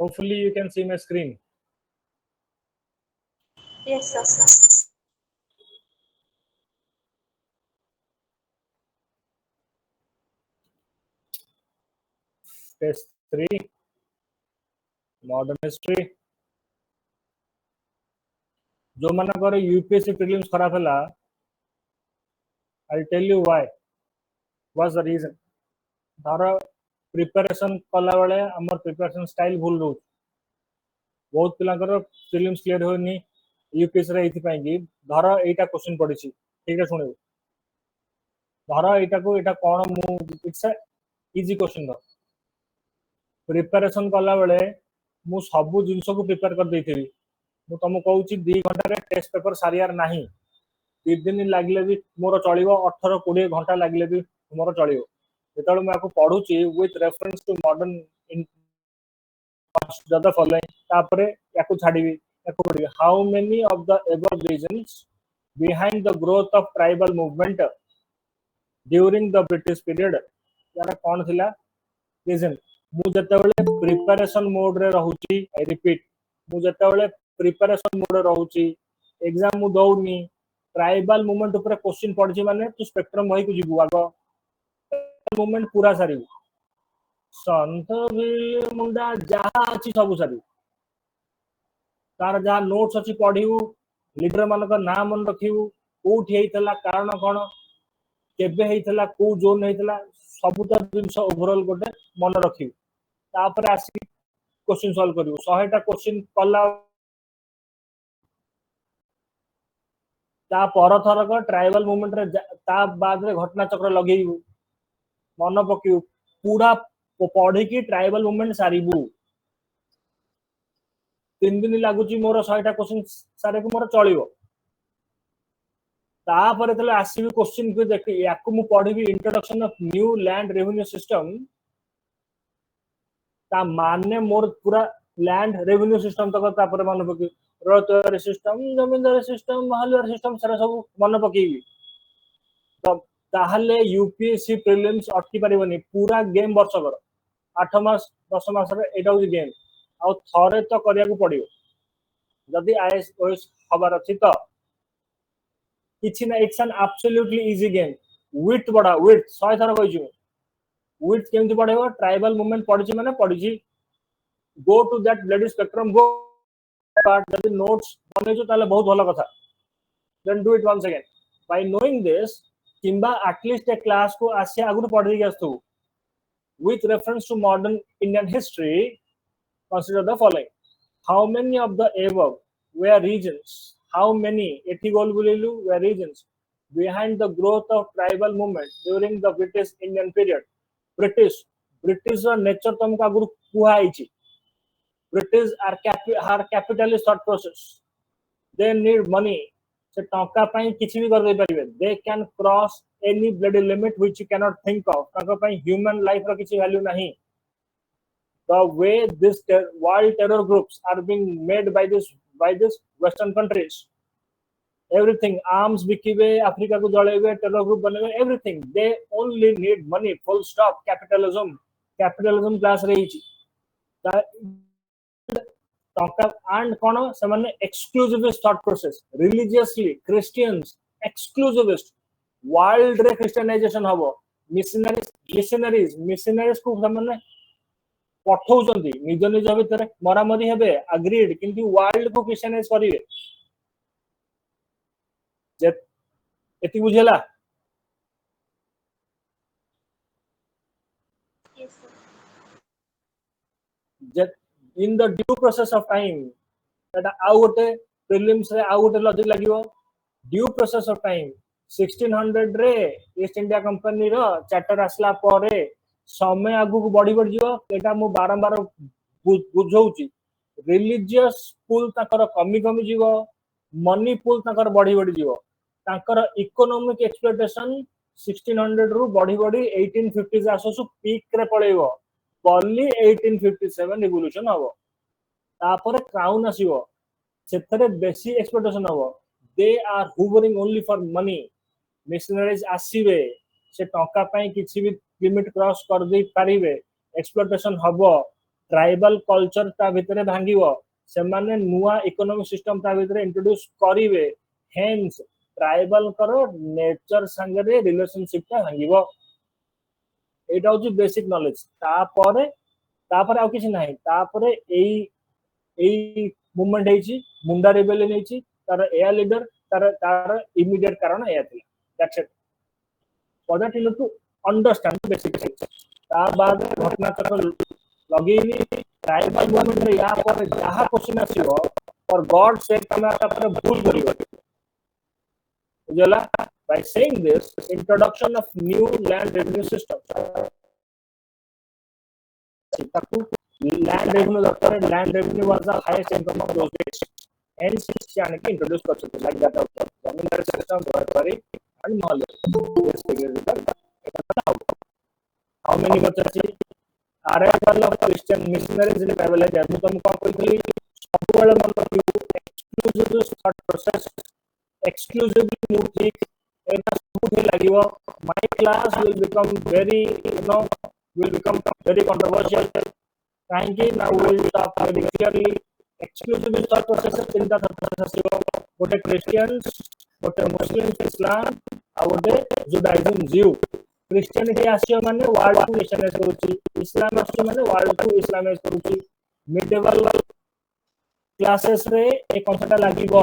Hopefully you can see my screen. Yes, sir. Test 3 modern history. जो मानकर UPSC prelims खराब है, I'll tell you why. What's the reason? धर preparation कला बेले हमर प्रिपरेशन स्टाइल भूल रहू बहुत पिलांकर प्रीलिम्स क्लियर होनी यूपीएससी रे एथि पई कि धर एटा क्वेश्चन पड़ी छी ठीक है सुनियो धर एटा को एटा कोन मु it's a easy question the preparation कला बेले मु सब जिंस को प्रिपेयर कर देथिबी मु तुम कहूँ 2 घंटा रे टेस्ट पेपर सारियार नहीं 2 दिन लगे भी मोर चलो 18-20 घंटा लगे भी मोर चलो जो मुझे पढ़ुची with reference to modern the following तापरे याकू छाड़ीबी याकू पढ़ी how many of the above reasons behind the growth of tribal movement during the British period यार कौन थिला रीजन मु जतेबेले प्रिपरेशन मोड रे रहूची आई रिपीट मु जतेबेले प्रिपरेशन मोड रे रहूची एग्जाम मु दउनी ट्राइबल मूवमेंट ऊपर क्वेश्चन पढ़ी माने तू स्पेक्ट्रम वही को जीवु आगो मूवमेंट पूरा सारी संत मुंडा जहाँ अच्छी सब सारी तार जहाँ नोट्स अच्छी पढ़ू लीडर मान ना मन रखू कौटी होता कारण कौन केबे होता कौ जोन होता सब जिन ओभरऑल गोटे मन रखू तापर आसिक क्वेश्चन सॉल्व करू 100टा क्वेश्चन कला ता पर थरक ट्राइबल मूवमेंट रे ता बाद रे घटना चक्र लगेबू मन पकेबू पूरा पढ़ी की ट्राइबल मूवमेंट सारिबू 3 दिन लगुची मोर 100टा क्वेश्चन सारे को मोर चलिबो तापर तले आसीबी क्वेश्चन को देख याकू मु पढ़ीबी introduction of new land revenue system ता माने मोर पूरा लैंड रेवेन्यू सिस्टम तक तापर मन पके रोतवारी सिस्टम जमींदारी सिस्टम महलवारी सिस्टम सारा सब मन पकेबी तो ताहले यूपीएससी प्रीलिम्स अटकी परिबनी पूरा गेम वर्ष कर 8 मास 10 मास रे एटा हो गेम आ थरे तो करिया को पड़ियो जदी आईएएस ओएस खबर अछि तो किछि ना it's an absolutely easy game with बडा विथ 100 थर कहि छु विथ केमति पढेबो ट्राइबल मूवमेंट पढिछि माने पढिछि go to that bloody spectrum go part जदी नोट्स बनेछु ताले बहुत भलो कथा then do it once again by knowing this किंबा एटलीस्ट ए क्लास को आसे आगु पढि के आस्तु with reference to modern Indian history, consider the following. How many of the above were regions? How many were regions behind the growth of tribal movement during the British Indian period? British nature तुमको आगु कुहा आइछि. British are capitalist thought process. They need money. से टंका पई किछि भी कर दे परिबे they can cross any bloody limit which you can not think of टंका पई ह्यूमन लाइफ रो किछि वैल्यू नहीं the way this world terror groups are being made by this western countries everything arms बिकिबे अफ्रीका को जळेबे terror group बनेबे everything they only need money full stop capitalism class रहिछि and kono semane exclusivist thought process religiously Christians exclusivist world re Christianization habo missionaries को semane पठौचंदी निज निज भितर मरामरी हेबे अग्रीड किंतु वर्ल्ड को क्रिश्चियनाइज करिवे जे एति बुझेला Yes, sir. J in the due process of time that out prelims रे out logic लागिवो due process of time 1600 रे ईस्ट इंडिया कंपनी रो चार्टर आसला परे समय आगु को बढ़ी जिवो एटा मु बारंबार बुझौची रिलीजियस पुल ताकर कमी जिवो मनी पुल ताकर बढ़ी जिवो ताकर इकोनॉमिक एक्सप्लॉयटेशन 1600 रु बढ़ी 1850 आससु पीक रे पळेइबो पल्ली 1857 रिवोल्यूशन हबो तापर क्राउन आसीबो सेथरे बेसी एक्सपेक्टेशन हबो they are hovering only for money missionaries आसीबे से टंका पई किछि भी लिमिट क्रॉस कर दे पारिबे एक्सप्लॉयटेशन हबो ट्राइबल कल्चर ता भितरे भांगिवो से माने नुआ इकोनॉमिक सिस्टम ता भितरे इंट्रोड्यूस करिवे हेंस ट्राइबल करो नेचर संगे रिलेशनशिप ता भांगिवो एटा होची बेसिक नॉलेज तापर आउ किछ नाही तापर एई मूवमेंट हेची मुंडा रेबेलियन हेची तार एयर लीडर तार इमीडिएट कारण एया थिला that's it for that you need to understand basic things ता बाद घटना चक्र लगेनी ट्राइबल मूवमेंट रे या पर जहा क्वेश्चन आसीबो फॉर गॉड सेक तमे तापर भूल करिवो बुझला by saying this introduction of new land revenue system land revenue doctor land revenue was the highest income of those days hence यानी कि introduce कर सकते like that of zamindari system very and knowledge yes how many बच्चे arrival of Christian missionaries in tribal area ମୁଁ ତମକୁ କହିଥିଲି ସବୁବେଳେ ମନେ ରଖିବୁ exclusive thought process exclusively ମୁଁ ଠିକ ଏଟା ସବୁଠି ଲାଗିବ my class will become very will become very controversial thank you now we will talk very clearly exclusive thought process चिंता था गोटे क्रिश्चियंस गोटे मुस्लिम्स इस्लाम आ गोटे जुडाइज्म जीव क्रिश्चियनिटी आसियो माने वर्ल्ड को क्रिश्चियनाइज करूची इस्लाम आसियो माने वर्ल्ड को इस्लामाइज करूची मिडिवल क्लासेस रे ए कॉन्सेप्ट लागिबो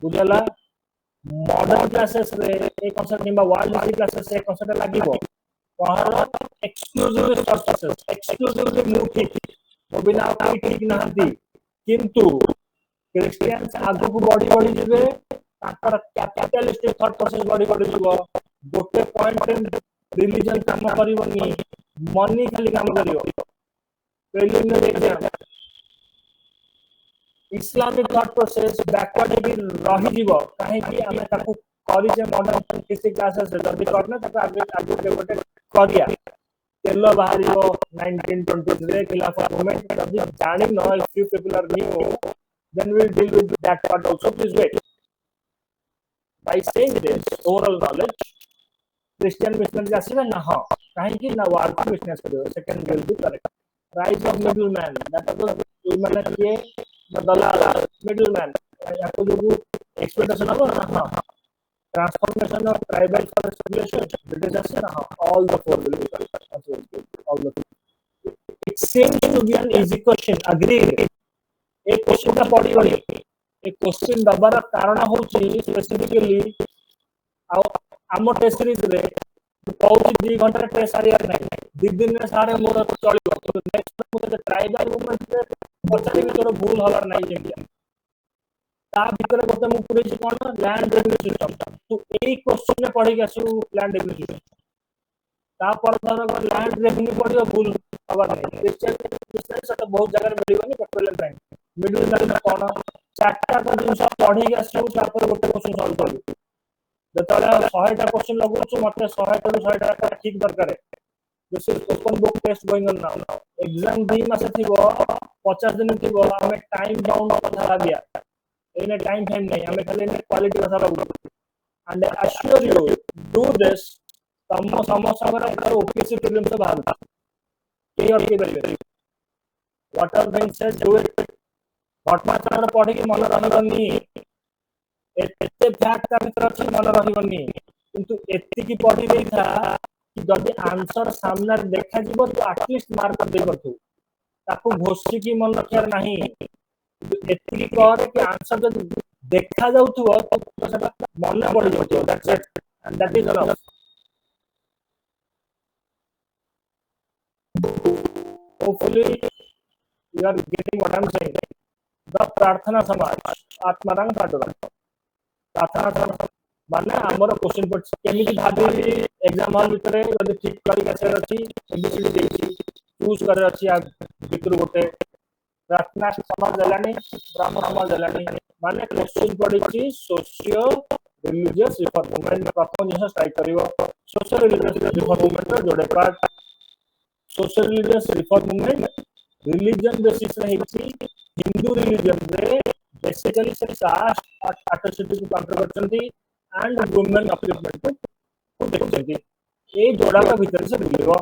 बुझला मॉडर्न क्लासेस रे a concept Niba world classes रे कॉन्सेप्ट लागिबो पहला एक्सक्लूसिव थॉट प्रोसेस एक्सक्लूसिवली मु ठीक तो बिना कोई ठीक नहंती किंतु क्रिश्चियंस आगु को बॉडी जिवे ताकर कैपिटलिस्टिक थॉट प्रोसेस बॉडी जिवो गोटे पॉइंट रिलीजन काम करिवनी मनी खाली काम करिवो preliminary exam Islamic thought process backward भी रही जीवो काहे कि हमें ताकू करी जे मॉडर्न किसी क्लासेस रे जल्दी करना ताकू आगे गोटे करिया तेलो बाहरियो 1920s रे खिलाफत मूवमेंट जब जानि न if few people are new then we'll deal with that part also please wait by saying this oral knowledge Christian missionary आसीबे ना हां काहे कि ना वर्ल्ड को बिजनेस करियो second will be correct rise of middleman that was माने के दलाल middleman याको जो एक्सपेक्टेशन हो ना हां transformation of tribal forest population British Assana all the four will be all the it seems to be an easy question agreed एक question का पढ़ी गई एक क्वेश्चन दबार कारण होची स्पेसिफिकली आम टेस्ट सीरीज रे कहूची 2 घंटा टेस्ट सारी नहीं 2 दिन में सारे मोर चलिबो तो नेक्स्ट मुझे ट्राइबल मूवमेंट रे पचारि तोर भूल हलार नहीं इंडिया ता भीतर गोटे मु पुरेछि कोन लैंड रेवेन्यू सिस्टम तो एई क्वेश्चन में पढ़ी गसु लैंड रेवेन्यू सिस्टम ता पर धर लैंड रेवेन्यू पढ़ियो भूल खबर नहीं क्वेश्चन बिजनेस तो बहुत जगह मिलिबनी पेट्रोलियम बैंक मिडिल लाइन कोन चारटा को दिन सब पढ़ी गसु ता पर गोटे क्वेश्चन सॉल्व करू जतला 100 टा क्वेश्चन लगुछु मते 100 टा 100 टा ठीक दरकार this is open book test going on now exam 2 मास थिबो 50 दिन थिबो हमें टाइम बाउंड कथा दिया in a time frame nahi hame khali in quality kasa lagu and I assure you do this tammo samosa kar OPSC prelims se bahar ke or ke bari what are being said do it घटना चक्र पढ़ी कि मन रहिबनी एते fact का भीतर अछि मन रहिबनी किंतु एति की पढ़ी देई था कि जदी आंसर सामने देखा जीवो तो एटलीस्ट मार्क दे परथु ताको घोषी की मन रखियार नाही एति कर कि आंसर जब देखा जाउथो तो सेटा मन पड़ जाउथो that's it and that is enough hopefully you are getting what I am saying the प्रार्थना समाज आत्माराम साडरा प्रार्थना समाज माने हमर क्वेश्चन पड़ केमिति भाबी एग्जाम हॉल भीतर जदी ठीक करी कैसे अछि एबीसीडी देछि चूज करे अछि आ भीतर गोटे प्रार्थना समाज देलानी ब्राह्मण समाज देलानी माने क्वेश्चन पड़ी सोशियो रिलीजियस रिफॉर्म मूवमेंट प्रथम जिन स्ट्राइक करिवो सोशियो रिलीजियस रिफॉर्म मूवमेंट रो जोड़े part socio religious reform movement religion basis रे हिची हिंदू रिलीजन रे बेसिकली से कास्ट अट्रॉसिटी को काउंटर करचंती एंड वुमेन अपलिफ्टमेंट को देखचंती ए जोड़ा का भीतर से मिलियो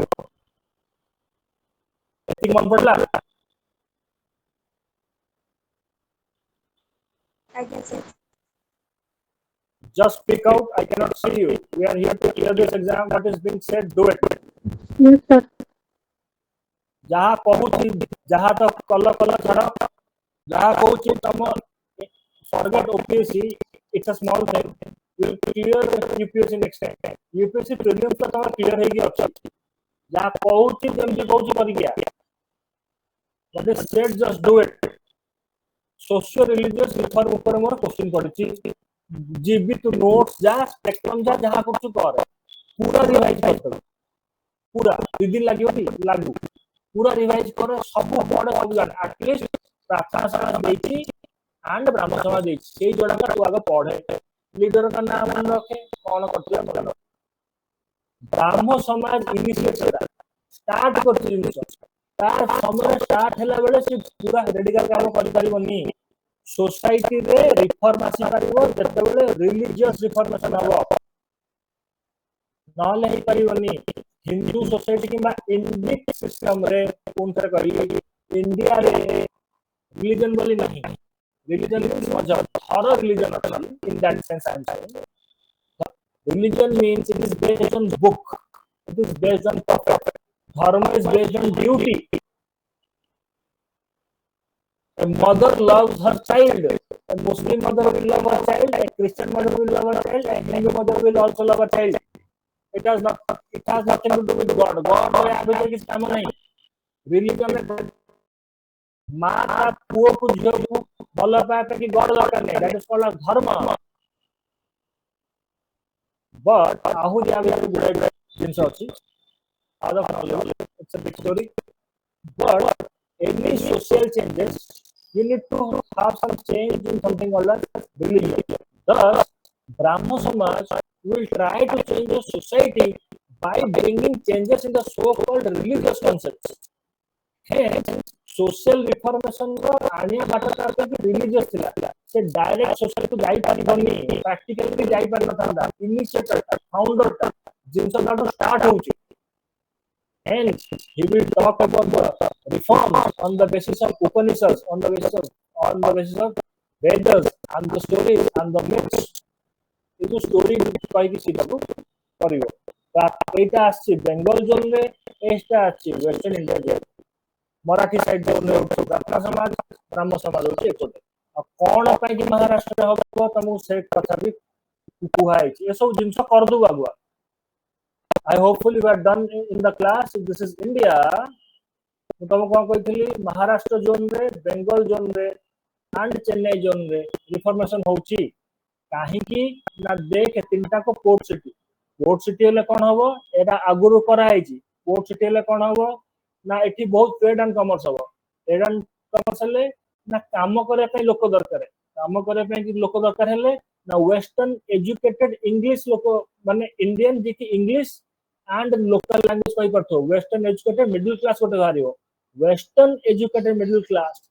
एतिक मन पड़ला आज्ञा sir just speak out. I cannot see you. We are here to clear this exam. What is being said, do it. yes sir जहाँ कहूची जहाँ तो कल छाड़ जहाँ कहूची तुम forget OPSC. It's a small thing. You will clear UPSC next time. UPSC Prelims तो तुम clear है कि अच्छा जहाँ कहूची जल्दी कहूची कर गया. What is said, just do it. Socio religious reform ऊपर मोर क्वेश्चन पड़छि जीबी टू नोट्स जा स्पेक्ट्रम जा जहां कुछ कर पूरा रिवाइज कर पूरा 2 दिन लागू पूरा रिवाइज कर सब पढ़ सब जान एटलीस्ट प्रार्थना समाज देछि एंड ब्राह्मण समाज देछि सेही जोड़ा का तू आगे पढ़े लीडर का नाम मन रखे कौन करथिया बोलो ब्राह्मण समाज इनिशिएट स्टार्ट करछि जिंस तार समय स्टार्ट हैला बेले से पूरा रेडिकल काम करि परिबनी सोसाइटी रे रिफॉर्म आसी परिबो जते बेले रिलीजियस रिफॉर्मेशन हबो नले ही परिबनी हिंदू सोसाइटी किबा इंडिक सिस्टम रे कोनतर करी इंडिया रे रिलीजन बोली नहीं रिलीजन इज मजहब हर religion in that sense I am saying religion means it is based on book it is based on prophet dharma is based on duty a mother loves her child a muslim mother will love her child a christian mother will love her child a hindu mother will also love her child it has nothing to do with god god और यहाँ पे किसी काम नहीं religion में माँ का पुओ को झियो को भल पाए कि गॉड दरकार नहीं that is called धर्म but आहु या गुडे जिंस अछि out of knowledge. It's a big story. But any social changes, you need to have some change in something called as religion. Thus, Brahmo Samaj will try to change the society by bringing changes in the so-called religious concepts. Hence, social reformation को आने बाटा करते कि religious थिला से direct social को जाई परिबनी practically भी जाई परिबता initiator founder जिनसे दाडो start होउची and he will talk about the reforms on the basis of Upanishads, on the basis of Vedas, and the stories and the myths. ये जो story कहीं की सीधा को करियो. तो एटा आछि बेंगल जोन रे एटा आछि वेस्टर्न इंडिया जे मराठी साइड जोन रे ब्राह्मण समाज ब्राह्मण समाज होछि एकोटे. आ कोन पय कि महाराष्ट्र हबो तमु से कथा भी कुहाई ए सब जिंस कर दो bagua I hopefully we are done in the class. If this is India, तो तुम कौन कहती महाराष्ट्र जोन रे बेंगल जोन रे एंड चेन्नई जोन रे रिफॉर्मेशन होची काहे की ना देख तीनटा को पोर्ट सिटी हेले कोन हबो एटा आगुरु करा आइची पोर्ट सिटी हेले कोन हबो ना एठी बहुत ट्रेड एंड कॉमर्स हबो ट्रेड एंड कॉमर्स हेले ना काम करे पे लोक दरकार काम करे पे कि लोक दरकार हेले ना वेस्टर्न एजुकेटेड इंग्लिश लोक माने इंडियन जे कि इंग्लिश and local language कहि परथो western educated middle class कोटे बारियो western educated middle class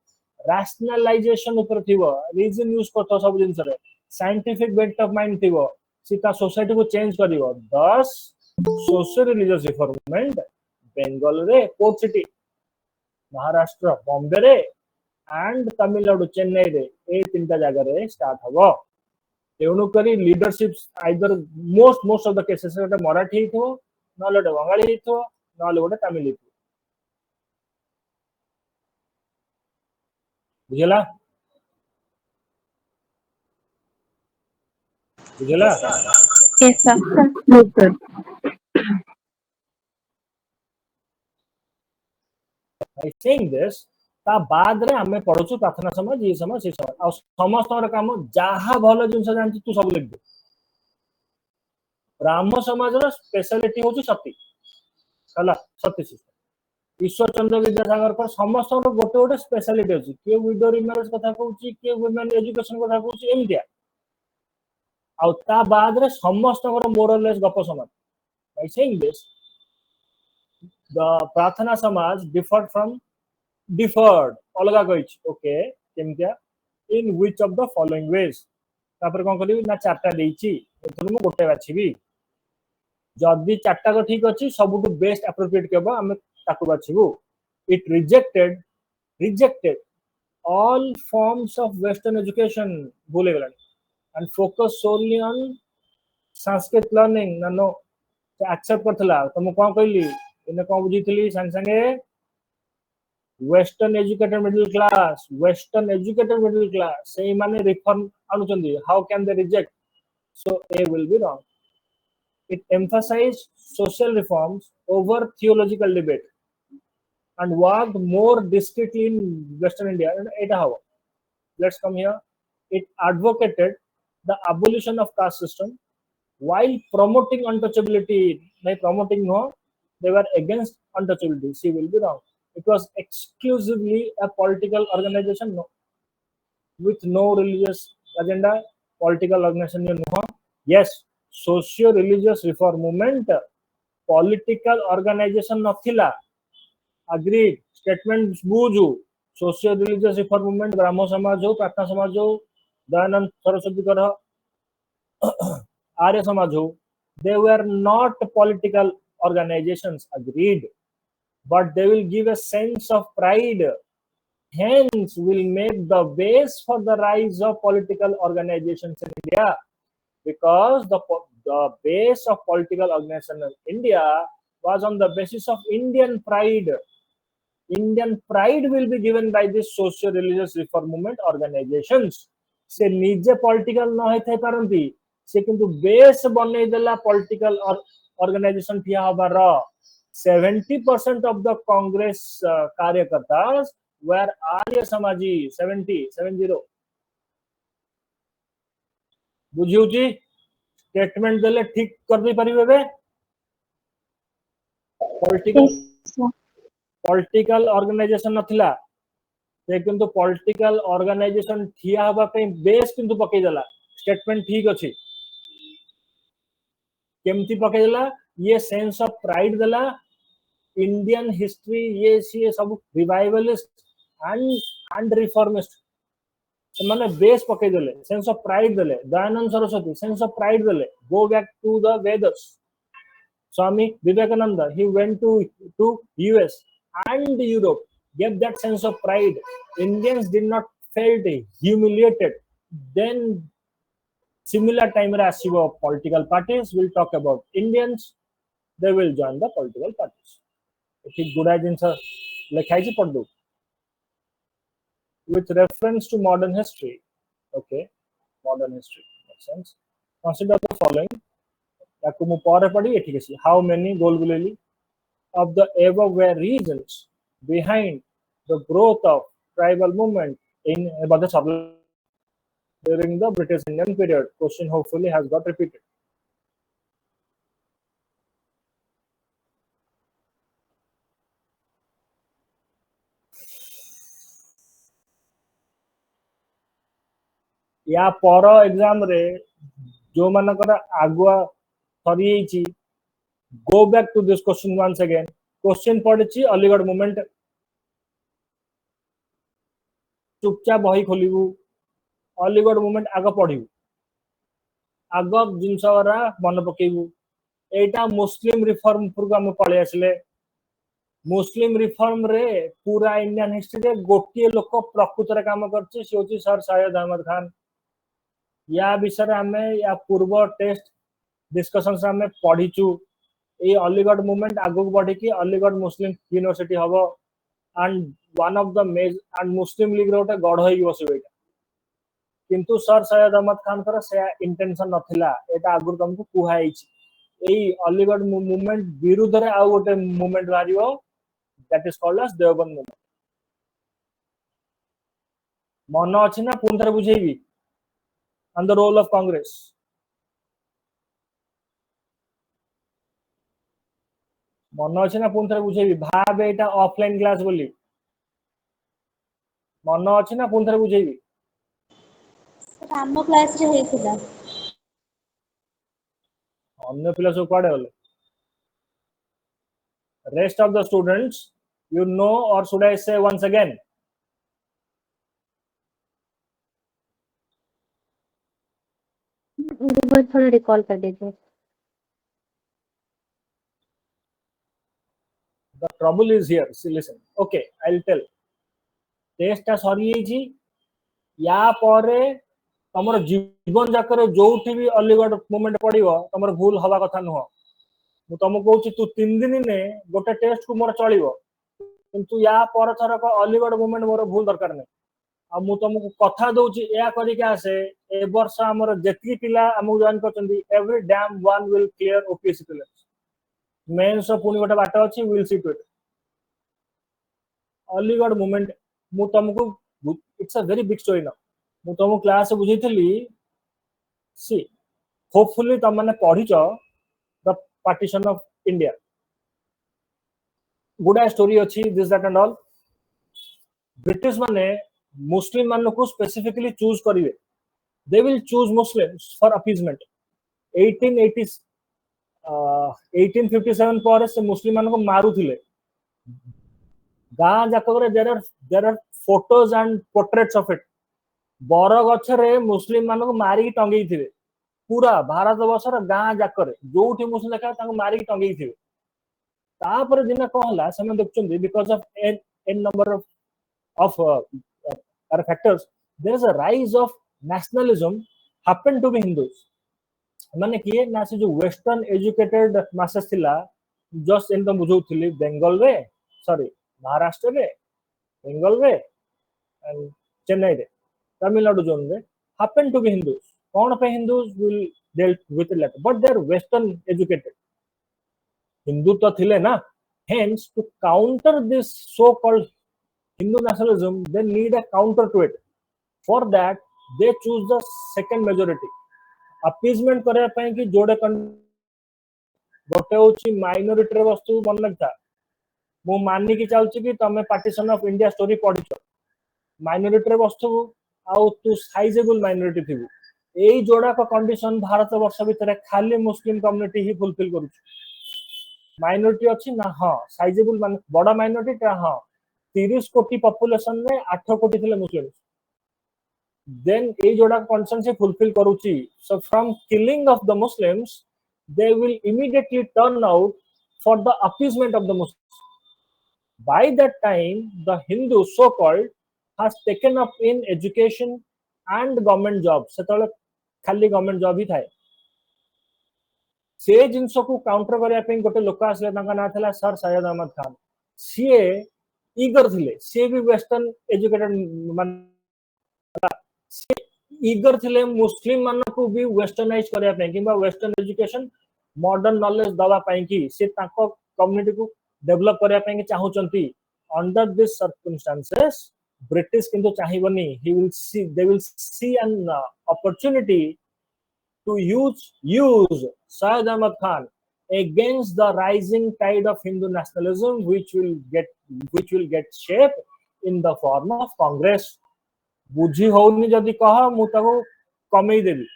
rationalization ऊपर थिवो reason यूज करथो सब जिंस रे scientific bent of mind थिवो सीता सोसाइटी को चेंज करिवो thus social religious reformment Bengal रे पोर्ट सिटी महाराष्ट्र बॉम्बे रे एंड तमिलनाडु चेन्नई रे ए तीनटा जगह रे स्टार्ट हबो तेणु करी leadership either most of the cases रे मराठी हिथो नले बंगाली हिथो नले गोटे तमिल हिथो बुझला yes sir I saying this ता बाद रे हमें पढुछु प्रार्थना समाज ये समाज से समाज आ समस्त रे काम जहा भलो जिंस जानती तू सब लिख दे ब्राह्मण समाज रो स्पेशलिटी होची सती हला सती सिस्टम ईश्वर चंद्र विद्यासागर पर समस्त रो गोटे गोटे स्पेशलिटी होची के विडो रिमैरेज कथा कहूची के वुमेन एजुकेशन कथा कहूची एमितिया आ ता बाद रे समस्त रो मोरलेस गप समाज by saying this the प्रार्थना समाज differed अलगा कहिच okay केमतिया in which of the following ways तापर कोन करिवि ना चारटा देइची एथुन मु गोटे बाछिबी जदी चारटा को ठीक अछि सबुटु बेस्ट एप्रोप्रिएट केबो हम ताकु बाछिबु It rejected all forms of Western education, and focused solely on Sanskrit learning. No, accept करथला तुम कौन कहली इने कौन बुझीथली संग संगे western educated middle class से माने reform अनुचंदी. How can they reject? So A will be wrong. It emphasized social reforms over theological debate and worked more discreetly in Western India. And it how? Let's come here. It advocated the abolition of caste system while promoting untouchability. By promoting no, they were against untouchability. C will be wrong. It was exclusively a political organization, no, with no religious agenda. Political organization, no. Yes, socio-religious reform movement, political organization नथिला. Agreed. Statement बुझु. Socio-religious reform movement ब्राह्मण समाज हो, प्रार्थना समाज हो, दयानंद सरस्वती कर Arya Samaj ho, they were not political organizations. Agreed. But they will give a sense of pride, hence will make the base for the rise of political organizations in India, because the base of political organization in India was on the basis of Indian pride. Indian pride will be given by this socio-religious reform movement organizations. से निजे political न होइथै पारंती से किंतु base बनै देला political organisation ठिया हबार 70% of the Congress कार्यकर्तास were आर्य समाजी 70 बुझिउची स्टेटमेंट देले ठीक कर दे परिबे बे पॉलिटिकल ऑर्गेनाइजेशन नथिला से किंतु पॉलिटिकल ऑर्गेनाइजेशन ठिया हबा पे बेस किंतु पकै देला स्टेटमेंट ठीक अछि केमती पकै देला ये सेंस ऑफ प्राइड देला इंडियन हिस्ट्री ये सी सब रिवाइवलिस्ट एंड रिफॉर्मिस्ट माने बेस पकै देले सेंस ऑफ प्राइड देले Dayanand Saraswati sense of pride देले go back to the Vedas Swami Vivekananda, he went to US and Europe, gave that sense of pride. Indians did not felt humiliated. Then similar time asibo political parties will talk about Indians, they will join the political parties. It good idea lekhaiji paddu with reference to modern history. Okay, modern history makes sense. Consider the following. How many Golguleli of the above were reasons behind the growth of tribal movement in during the British Indian period? Question hopefully has got repeated. या पर exam रे जो मानकर आगुआ सरी go back to this question once again. Question पढ़ी Aligarh movement चुपचाप बही खोलू अलीगढ़ मूवमेंट आग पढ़ू आग जिनस मन पकेबू एटा मुस्लिम रिफॉर्म आम पलि आसिले मुस्लिम रिफॉर्म रे पूरा इंडियन हिस्ट्री रे गोटे लोक प्रकृत काम करछि से होछि सर सैयद अहमद खान या विषय आम या पूर्व टेस्ट डिस्कशन से आम पढ़ीचु ये अलीगढ़ मूवमेंट आगु बढ़ी कि अलीगढ़ मुस्लिम यूनिवर्सिटी हम एंड वन ऑफ द मेज एंड मुस्लिम लीग रोटे गढ़ हो बस किंतु सर सैयद अहमद खान कर से इंटेंशन नथिला एटा आगु तुमको कुहाई एई अलीगढ़ मूवमेंट विरुद्ध रे आउ गोटे मूवमेंट बारियो that is called as Deoband movement मन अछि ना पुन थरे बुझेबी on the role of Congress मन अच्छे ना पुन थे बुझेबी भाव एटा ऑफलाइन क्लास बोली मन अच्छे ना पुन थे बुझेबी सर हम क्लास रे हेतिला अन्य पिला सब पड़े गले rest of the students you know और शुड आई से वंस अगेन बहुत थोड़ा रिकॉल कर दीजिए the trouble is here. See, listen. Okay, I'll tell. Test टा सरी जी या परे तमर जीवन जाकर जोठी भी अलीगढ़ मोमेंट पड़िबो तमर भूल हवा कथा नुह मु तुमको कहूची तू 3 दिन ने गोटे टेस्ट को मोर चलिबो किंतु या पर थरक अलीगढ़ मोमेंट मोर भूल दरकार नै आ मु तुमको कथा दउची या करी के आसे ए वर्ष हमर जेती पिला हमु जॉइन करचंदी every damn one will clear OPSC prelims mains पुनी गोटे बाट अछि will see to it Aligarh movement मु तुमको it's a very big story ना मु तुमको क्लास बुझीथली सी होपफुली तुम माने पढिचो द पार्टीशन ऑफ इंडिया गुडा स्टोरी अछि this that and all British माने मुस्लिम मान को स्पेसिफिकली चूज करिवे they will choose Muslims for appeasement 1880 1857 पर से मुस्लिम मान को मारुथिले गाँ जाकर there are photos and portraits of it बर गछरे मुस्लिम मान को मारी टंगई थिबे पूरा भारत वर्षर गाँ जाकर जोठी मुस्लिम देखा तांको मारी टंगई थिबे तापर दिन कहला सम देखचंदी because of an number of factors there is a rise of nationalism happen to be Hindus माने किए ना से जो वेस्टर्न एजुकेटेड मासेस थिला जस्ट इन द बुझौथिली बेंगल रे सॉरी महाराष्ट्र रे बेंगल रे एंड चेन्नई रे तमिलनाडु जोन रे happen to be Hindus. कौन पे Hindus will deal with it later, but they are Western educated. Hindu तो थिले ना. Hence, to counter this so-called Hindu nationalism, they need a counter to it. For that, they choose the second majority. Appeasement करे पाए कि जोड़े गोटे होची minority रे वस्तु मन लगता. मु माननी की चालची कि तमे पार्टीशन ऑफ इंडिया स्टोरी पढ़िचो. Minority रे वस्तु आउ तू साइजेबल माइनॉरिटी थिबु एई जोड़ा का कंडीशन भारत वर्ष भीतर खाली मुस्लिम कम्युनिटी ही फुलफिल करू माइनॉरिटी अछि ना हां साइजेबल मान बड़ा माइनॉरिटी ता हां 30 कोटी पॉपुलेशन में 8 कोटी थिले मुस्लिम देन एई जोड़ा कंडीशन से फुलफिल करूची so from killing of the Muslims they will immediately turn out for the appeasement of the Muslims by that time the Hindu so called has taken up in education and government jobs सेतले खाली government job ही थाए से जिंस को counter करिया पे गोटे लोक आसले तांका ना थला सर सैयद अहमद खान सीए ईगर थिले से भी वेस्टर्न एजुकेटेड मान से ईगर थिले मुस्लिम मान को भी वेस्टर्नाइज करिया पे किबा वेस्टर्न एजुकेशन मॉडर्न नॉलेज दवा पे कि से ताको कम्युनिटी को डेवलप करिया पे चाहूचंती अंडर दिस सर्कमस्टेंसेस British किंतु चाहिबनी they will see an opportunity to use Syed Ahmad Khan against the rising tide of Hindu nationalism which will get shape in the form of Congress बुझी होनी जदी कह मु ताको कमेई देबी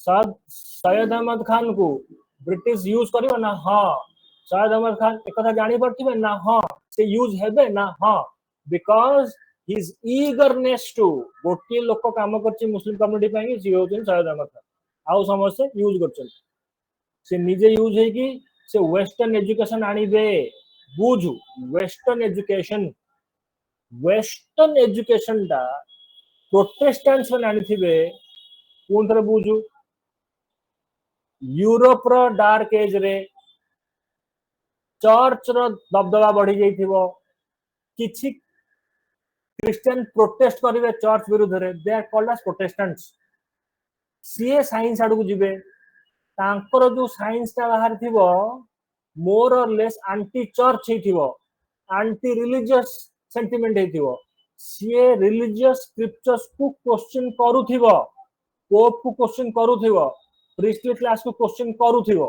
सैयद अहमद खान को ब्रिटिश यूज करियो ना हां सैयद अहमद खान एक कथा जानि परथिबे ना हां से यूज हेबे ना हां because his eagerness to गोटे लोक काम करछि मुस्लिम कम्युनिटी ପାଇଁ जे होछन सैयद अहमद खान आउ समस्त यूज करछन से निजे यूज है कि से वेस्टर्न एजुकेशन आनिबे बुझु वेस्टर्न एजुकेशन दा प्रोटेस्टेंट्स में आनिथिबे कोन तरह बुझु यूरोप रो डार्क एज रे चर्च रो दबदबा बढ़ी जाइथिबो किछि क्रिश्चियन प्रोटेस्ट करिवे चर्च विरुद्ध रे they are called as protestants सीए साइंस आडू को जिवे तांकर जो साइंस ता बाहर थिबो मोर और लेस एंटी चर्च ही थिबो एंटी रिलीजियस सेंटिमेंट ही थिबो सीए रिलीजियस स्क्रिप्चर्स को क्वेश्चन करूथिबो पोप को क्वेश्चन करूथिबो प्रीस्टली क्लास को क्वेश्चन करूथिबो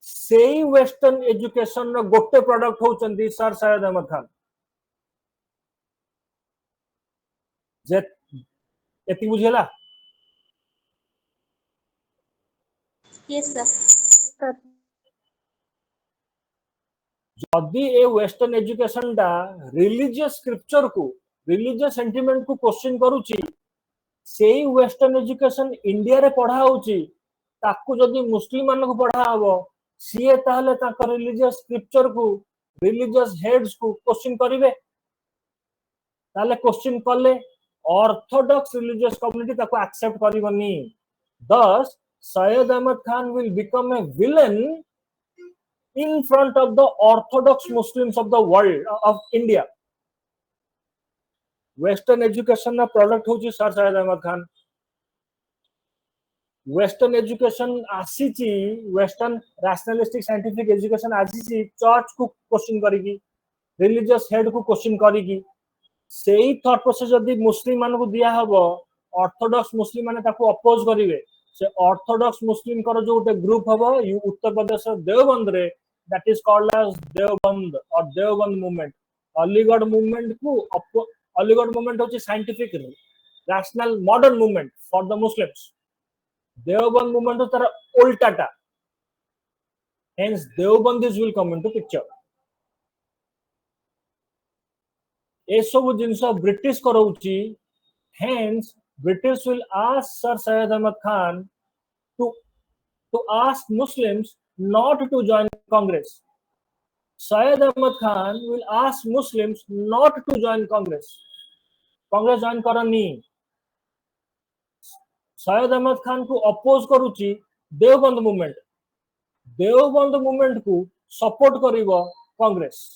सेई वेस्टर्न एजुकेशन रो गोटे प्रोडक्ट होचंदी सर सैयद अहमद खान जे एति बुझेला यस सर जदी ए वेस्टर्न एजुकेशन दा रिलीजियस स्क्रिप्चर को रिलीजियस सेंटिमेंट को क्वेश्चन करूची सेई वेस्टर्न एजुकेशन इंडिया रे पढ़ा होची ताकू जदी मुस्लिम मान को पढ़ा हबो सीए ताहले ताका रिलीजियस स्क्रिप्चर को रिलीजियस हेड्स को क्वेश्चन करिवे ताले क्वेश्चन कले ऑर्थोडॉक्स रिलीजियस कम्युनिटी ताको accept करिवनी thus Syed Ahmad Khan will become a villain in front of the orthodox Muslims of the world of India. Western education na product hochi Sir Syed Ahmad Khan. Western education आसीची Western rationalistic scientific education आसीची church को question करिकी religious head को question करिकी सेही thought process जदि मुस्लिम मान को दिया हबो orthodox मुस्लिम माने ताको oppose करिवे से ऑर्थोडॉक्स मुस्लिम कर जो गोटे ग्रुप हबो उत्तर प्रदेश देवबंद रे that is called as Deoband और देवबंद मूवमेंट अलीगढ़ मूवमेंट को अलीगढ़ मूवमेंट होची scientific rational modern movement for the Muslims Deoband movement तार उल्टाटा hence Deobandis will come into picture ए सब जिंस ब्रिटिश करौची hence British will ask Sir Syed Ahmad Khan to ask Muslims not to join Congress. Syed Ahmad Khan will ask Muslims not to join Congress. Congress join करनी. Syed Ahmad Khan को oppose करूची Deoband movement. Deoband movement को support करिवो Congress.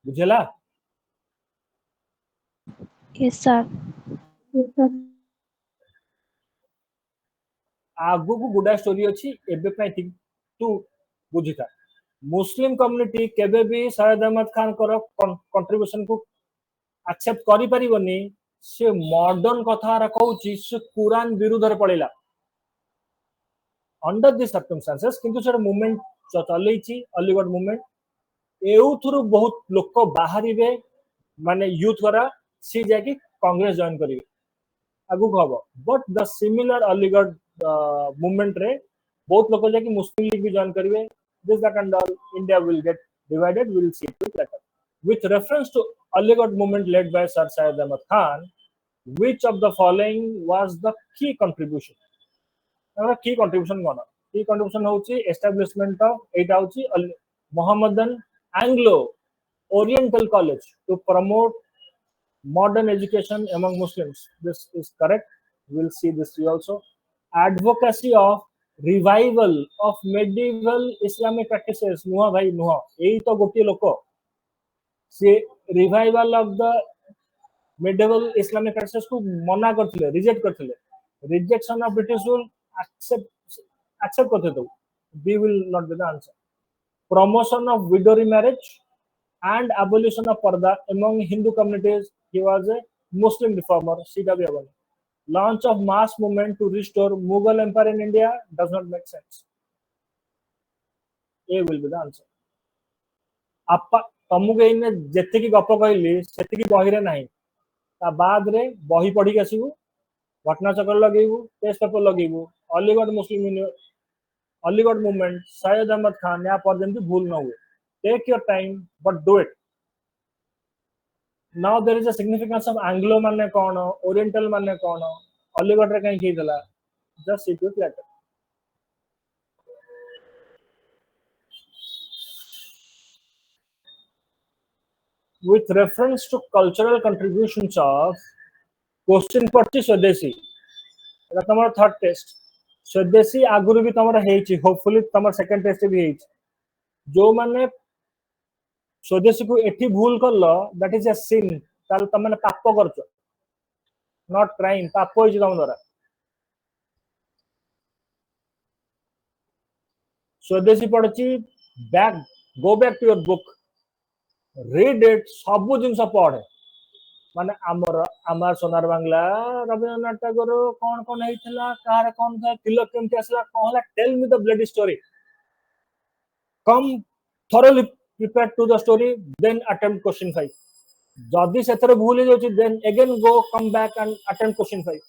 बुझेला Yes, sir. Yes, sir. आगु को गुडा story अछि एबे पय तू बुझिता मुस्लिम कम्युनिटी केबे भी सैयद अहमद खान कर कंट्रीब्यूशन को एक्सेप्ट करि परिबनी से मॉडर्न कथा रा कहूची से कुरान विरुद्ध रे पड़ेला अंडर दिस सर्कमस्टेंसेस किंतु सर मूवमेंट चलैची अलीगढ़ मूवमेंट एउथुरु बहुत लोक बाहरिबे माने यूथ करा सी जाकी कांग्रेस जॉइन करिवे आगु हबो but the similar Aligarh movement रे बहुत लोक जाकी मुस्लिम लीग भी जॉइन करिवे this that and all India will get divided will see it later with reference to Aligarh movement led by Sir Syed Ahmad Khan which of the following was the key contribution our key contribution gona key contribution hochi establishment of it hochi Mohammedan Anglo Oriental College to promote modern education among Muslims. This is correct. We'll see this also. Advocacy of revival of medieval Islamic practices. Nuha bhai nuha. Ei to gotiye loko. Se revival of the medieval Islamic practices को मना करथिले, reject करथिले. Rejection of British rule accept करथे तो. B will not be the answer. Promotion of widow remarriage and abolition of parda among Hindu communities. He was a Muslim reformer. CW. Launch of mass movement to restore Mughal Empire in India does not make sense. A will be the answer. आपा तमुके इने जेते की गप कहली सेते की बहिरे नाही ता बाद रे बही पढी आसीबू घटना चक्र लगेबू टेस्ट पेपर लगेबू अलीगढ़ मुस्लिम अलीगढ़ मूवमेंट सैयद अहमद खान या पर जेंति भूल न हुए take your time but do it now there is a significance of anglo माने कोन ओरिएंटल माने कोन अलीगढ़ रे कहीं खीदला just sit it later with reference to cultural contributions of question पड़ची स्वदेशी एटा तमर थर्ड टेस्ट स्वदेशी आगुरु भी तमर हेची होपफुली तमर सेकंड टेस्ट भी हेची जो माने स्वदेशी को एठी भूल करलो दैट इज अ सिन ताल तमने पाप करछो नॉट क्राइम पाप होई तम द्वारा स्वदेशी पड़ची back go back to your book read it सब जिनस पढ़े माने आमर सोनार बांग्ला रविन्द्रनाथ टैगोर कौन कौन हेइथिला कार कौन था तिलक केमति आसला कहला tell me the bloody story come thoroughly prepared to the story then attempt question 5 जदी सेतरे भूल हे जाउची then again go come back and attempt question 5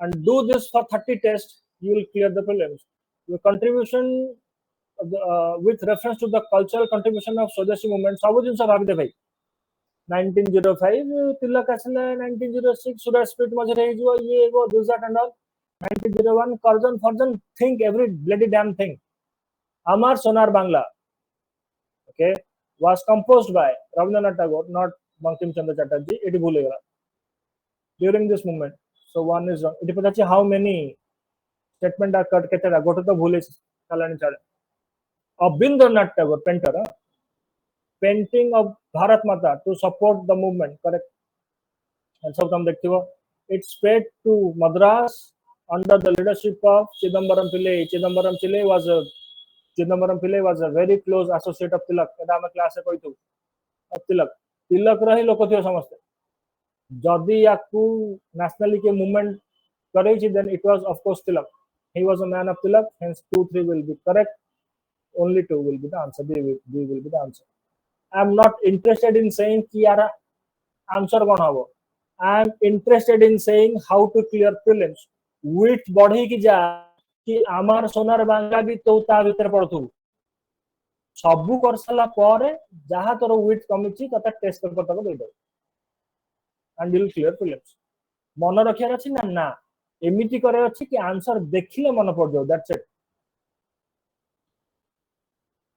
and do this for 30 tests you will clear the prelims your contribution with reference to the cultural contribution of Swadeshi movement सब जिनस भाबी दे भाई 1905 तिलक आसले 1906 सूरज speed मझरे हे जो ये वो दूसरा टंडन 1901 कर्जन फर्जन think every bloody damn thing Amar Sonar Bangla okay was composed by Rabindranath Tagore not Bankim Chandra Chatterjee it bhul gala during this moment so one is wrong it pata how many statement are cut ketara goto to bhule kalani chale Rabindranath Tagore painter painting of Bharat Mata to support the movement correct and so come dekhibo it spread to Madras under the leadership of Chidambaram Pillai was a very close associate of Tilak एटा हम class से कहतु of Tilak रही लोक थियो समस्त जदि याकू nationally के movement करे छी then it was of course Tilak he was a man of Tilak hence 2 3 will be correct only 2 will be the answer B will be the answer I am not interested in saying कि यार answer कौन हबो I am interested in saying how to clear prelims with बढ़ी की जा कि आमार सोनार बांग्ला भी तो ता भीतर पड़थु सबु कर सला पारे जहा तोर विथ कमिची तता टेस्ट पेपर तक दे दो and you will clear prelims मन रखियार अछि ना ना एमिति करे अछि कि आंसर देखिले मन पड़ जाओ दैट्स इट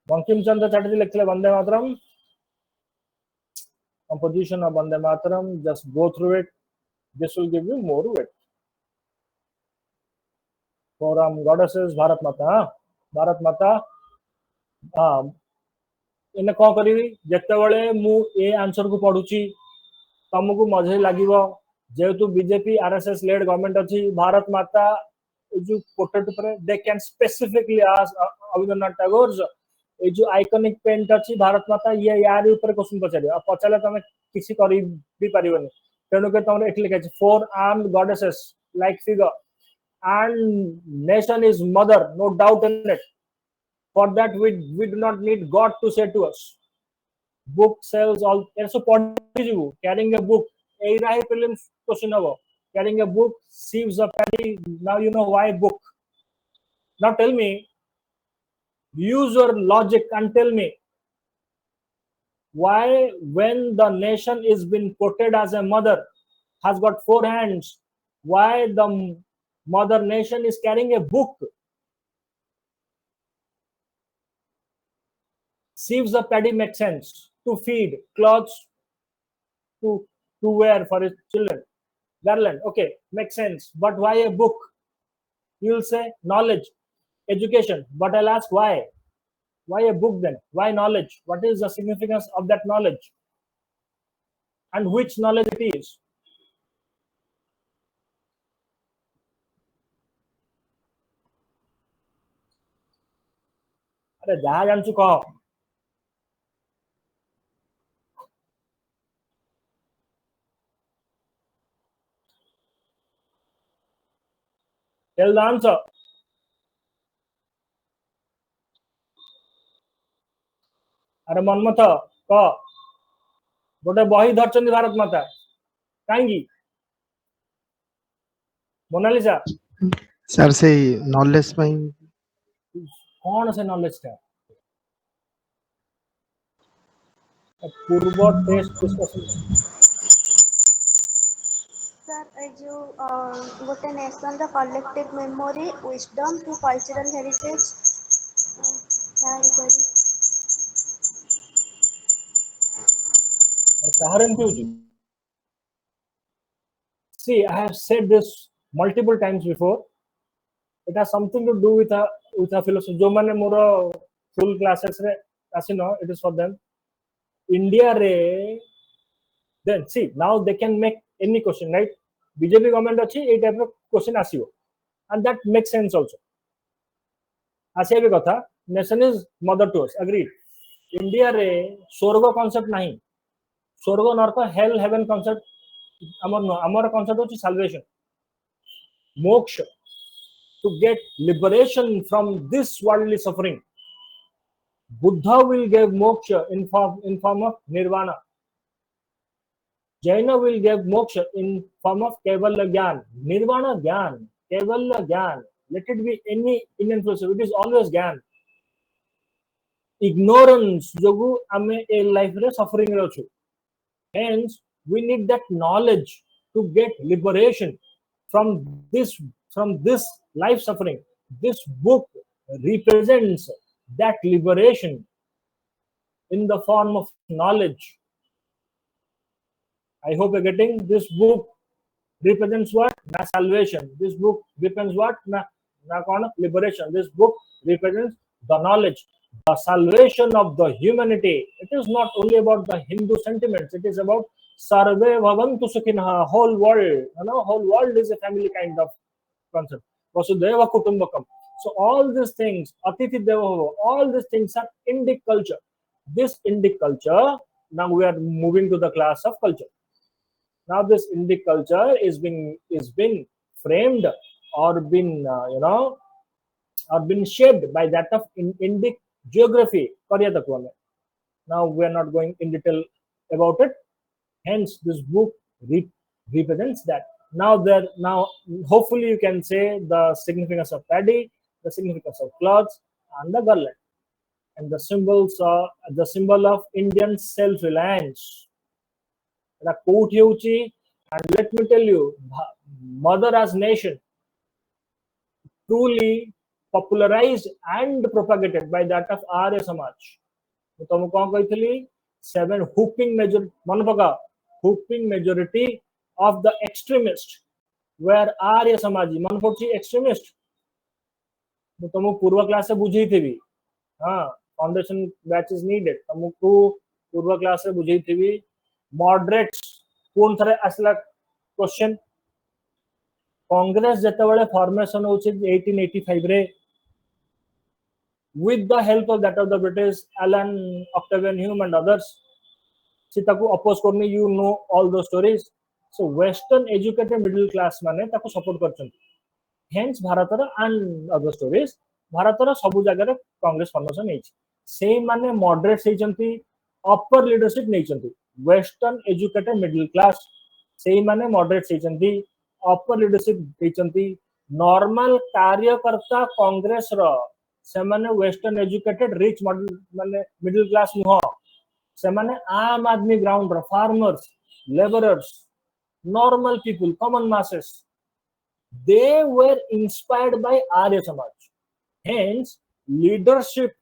बंकिम चंद्र चटर्जी लिखले Vande Mataram composition of Vande Mataram just go through it this will give you more weight forum goddesses Bharat Mata इन कौन करी जिते बड़े मु ए आंसर को पढ़ुची तुमको मजे लगिवो जेहेतु बीजेपी आरएसएस लेड गवर्नमेंट अच्छी भारत माता जो कोटेड पर they can specifically ask Rabindranath Tagore ए जो आइकॉनिक पेंट अच्छी भारत माता ये यार ऊपर क्वेश्चन पचारे अब पचारे तुम किसी करी भी परिबनी तेणु के तुम एठी लिखा छै 4 armed goddesses like figure and nation is mother no doubt in it for that we do not need God to say to us book sells all so carrying a book a rahi prelims question hobo carrying a book sieves a paddy now you know why book now tell me use your logic and tell me why when the nation is been quoted as a mother has got 4 hands why the mother nation is carrying a book sieves the paddy makes sense to feed clothes to wear for his children garland okay makes sense but why a book you will say knowledge education but I'll ask why a book then why knowledge what is the significance of that knowledge and which knowledge it is अरे जहाँ जानछु कह tell the answer अरे मनमथ कह गोटे बही धरचंदी भारत माता कहीं Mona Lisa sir से नॉलेज में कौन से नॉलेज था पूर्व टेस्ट डिस्कशन सर जो गोटे nation the collective memory wisdom to cultural heritage see I have said this multiple times before it has something to do with a philosophy जो माने मोर full classes रे आसिनो it is for them India रे then see now they can make any question right BJP government अच्छी ए type of question आसियो and that makes sense also आसिया भी कथा nation is mother to us agreed India रे स्वर्ग concept नहीं स्वर्ग नरक hell heaven concept amar concept hochi salvation moksha to get liberation from this worldly suffering Buddha will give moksha in form of nirvana Jaina will give moksha in form of kevalya gyan nirvana gyan kevalya gyan let it be any Indian philosophy it is always gyan ignorance jogu ame a life re suffering re achu Hence, we need that knowledge to get liberation from this life suffering. This book represents that liberation in the form of knowledge. I hope you're getting. This book represents what? Na salvation. This book represents what? Na liberation. This book represents the knowledge, the salvation of the humanity. It is not only about the Hindu sentiments. It is about sarve bhavantu sukhinah. Whole world. Whole world is a family kind of concept. Vasudeva kutumbakam. So all these things, Atithi Deva Bhava, all these things are Indic culture. This Indic culture, now we are moving to the class of culture. Now this Indic culture is being framed or been or been shaped by that of Indic geography. Now we are not going in detail about it. Hence, this book represents that. Now hopefully you can say the significance of paddy, the significance of clothes, and the garland, and the symbol of Indian self-reliance. And let me tell you, mother as nation, truly popularized and propagated by that of Arya Samaj. Seven whooping majority of the extremists were Arya Samaji. Manpochi extremist. तुमको पूर्व class से बुझी थी भी. हाँ, foundation batch is needed. तुमको पूर्व class से बुझी थी भी. Moderates कौन थरे असला क्वेश्चन. कांग्रेस जते बेले फॉर्मेशन होछि 1885 रे, with the help of that of the British, Alan Octavian Hume and others, सीताकू अपोज करनी. You know all those stories. So western educated middle class माने ताको सपोर्ट करछन. Hence भारतर and other stories, भारतर सब जगह कांग्रेस फॉर्मेशन नहीं. से माने मॉडरेट्स होइचंती, अपर लीडरशिप नहीं चंती. वेस्टर्न एजुकेटेड मिडिल क्लास से माने मॉडरेट्स होइचंती, अपर लीडरशिप होइचंती. नॉर्मल कार्यकर्ता कांग्रेस रो से माने वेस्टर्न एजुकेटेड रिच मॉडल माने मिडिल क्लास नुह. से माने आम आदमी ग्राउंड रो farmers, labourers, normal people, common masses. They were inspired by Arya Samaj. Hence, leadership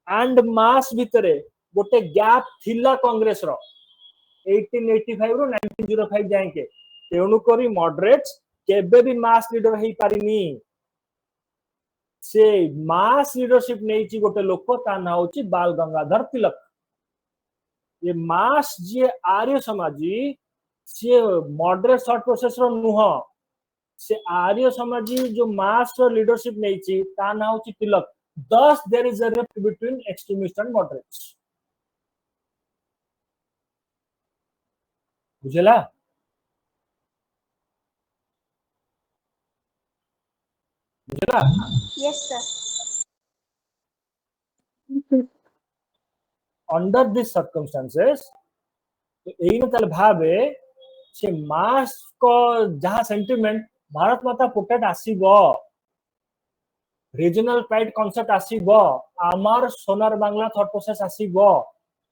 and mass भितरे गोटे गैप थिला कांग्रेस रो 1885 रो 1905 जाए के. तेणु करी मॉडरेट्स केबे भी मास लीडर हेई पारिनी. से मास लीडरशिप नहीं ची गोटे लोक ता ना होची बाल गंगाधर तिलक. ये मास जे आर्य समाजी से मॉडरेट थॉट प्रोसेस रो नुह. से आर्य समाजी जो मास लीडरशिप नहीं ची ता ना होची तिलक. Thus there is a rift between extremists and moderates. बुझला? बुझला? Yes, sir. Under these circumstances, तो यही न तल भावे से मास को जहाँ सेंटिमेंट भारत माता पोटेट आसीबो, रीजनल प्राइड कांसेप्ट आसीबो, आमार सोनार बांग्ला थॉट प्रोसेस आसीबो.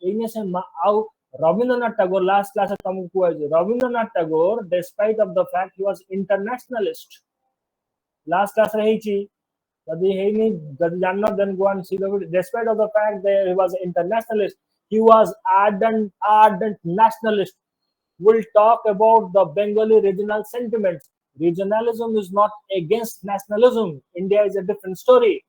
एने से आउ रविंद्रनाथ टैगोर लास्ट क्लास तुमको है. Rabindranath Tagore despite of the fact he was internationalist. Last class रही थी. यदि है नहीं यदि जानना then go and see the video. Despite of the fact that he was internationalist, he was ardent nationalist. We'll talk about the Bengali regional sentiments. Regionalism is not against nationalism. India is a different story.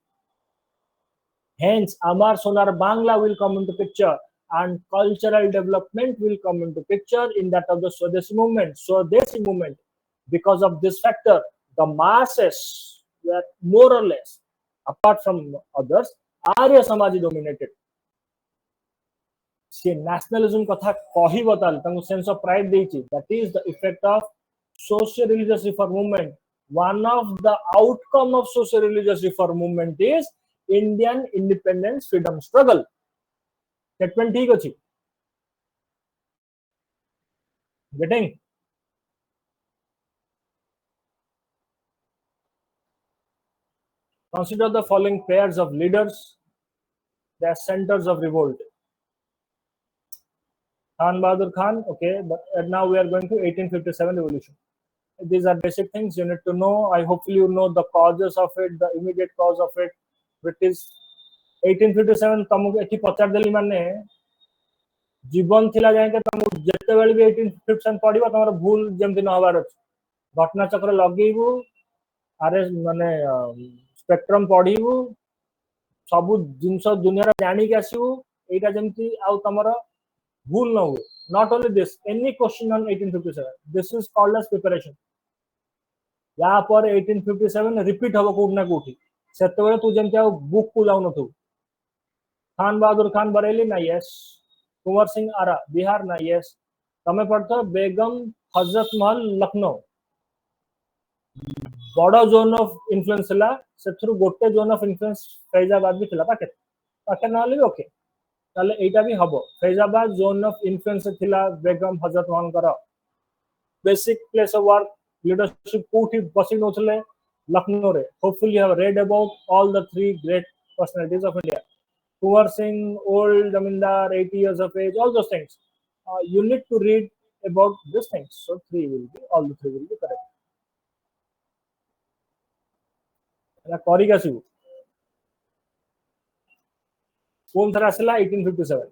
Hence, Amar Sonar Bangla will come into picture, and cultural development will come into picture in that of the Swadeshi movement. Swadeshi movement, because of this factor, the masses were more or less, apart from others, Arya Samaji dominated. से nationalism कथा कही बताल तंगु sense of pride देइची. That is the effect of socio-religious reform movement. One of the outcome of socio-religious reform movement is Indian independence freedom struggle. Statement ठीक अछि. Getting? Consider the following pairs of leaders. They are centers of revolt. Khan Bahadur Khan. Okay, but now we are going to 1857 revolution. These are basic things you need to know. I hopefully you know the causes of it, the immediate cause of it. British 1857 तुमको एठी पचार देली माने जीवन थिला जाय के तुम जते bell भी 1857 पढिबो तमर भूल जेमति न हबार अछि घटना चक्र लगेइबो आरे माने स्पेक्ट्रम पढिबो सब जिंस दुनिया रा जानि के आसीबो एटा जेमति आउ तमर भूल न हो. Not only this, any question on 1857, this is called as preparation. या पर 1857 रिपीट हबो कोड ना कोठी सेते बेले तू जेमति आ बुक को लाउ न तू. खान बहादुर खान बरेली ना यस. कुंवर सिंह आरा बिहार ना यस. तमे पढ़तो बेगम हजरत महल लखनऊ बड़ा जोन ऑफ इन्फ्लुएंस हला सेथरु गोटे जोन ऑफ इन्फ्लुएंस फैजाबाद भी थिला पाके पाके ना ले ओके ताले एटा भी हबो. फैजाबाद जोन ऑफ इन्फ्लुएंस थिला बेगम हजरत महल कर basic place of work leadership कोठी बसी नोथले लखनऊ रे. Hopefully have read about all the three great personalities of India. Kuwar Singh, old Zamindar, 80 years of age, all those things. You need to read about these things. So all the three will be correct. Kori Kasibu. कौन थरा आसला 1857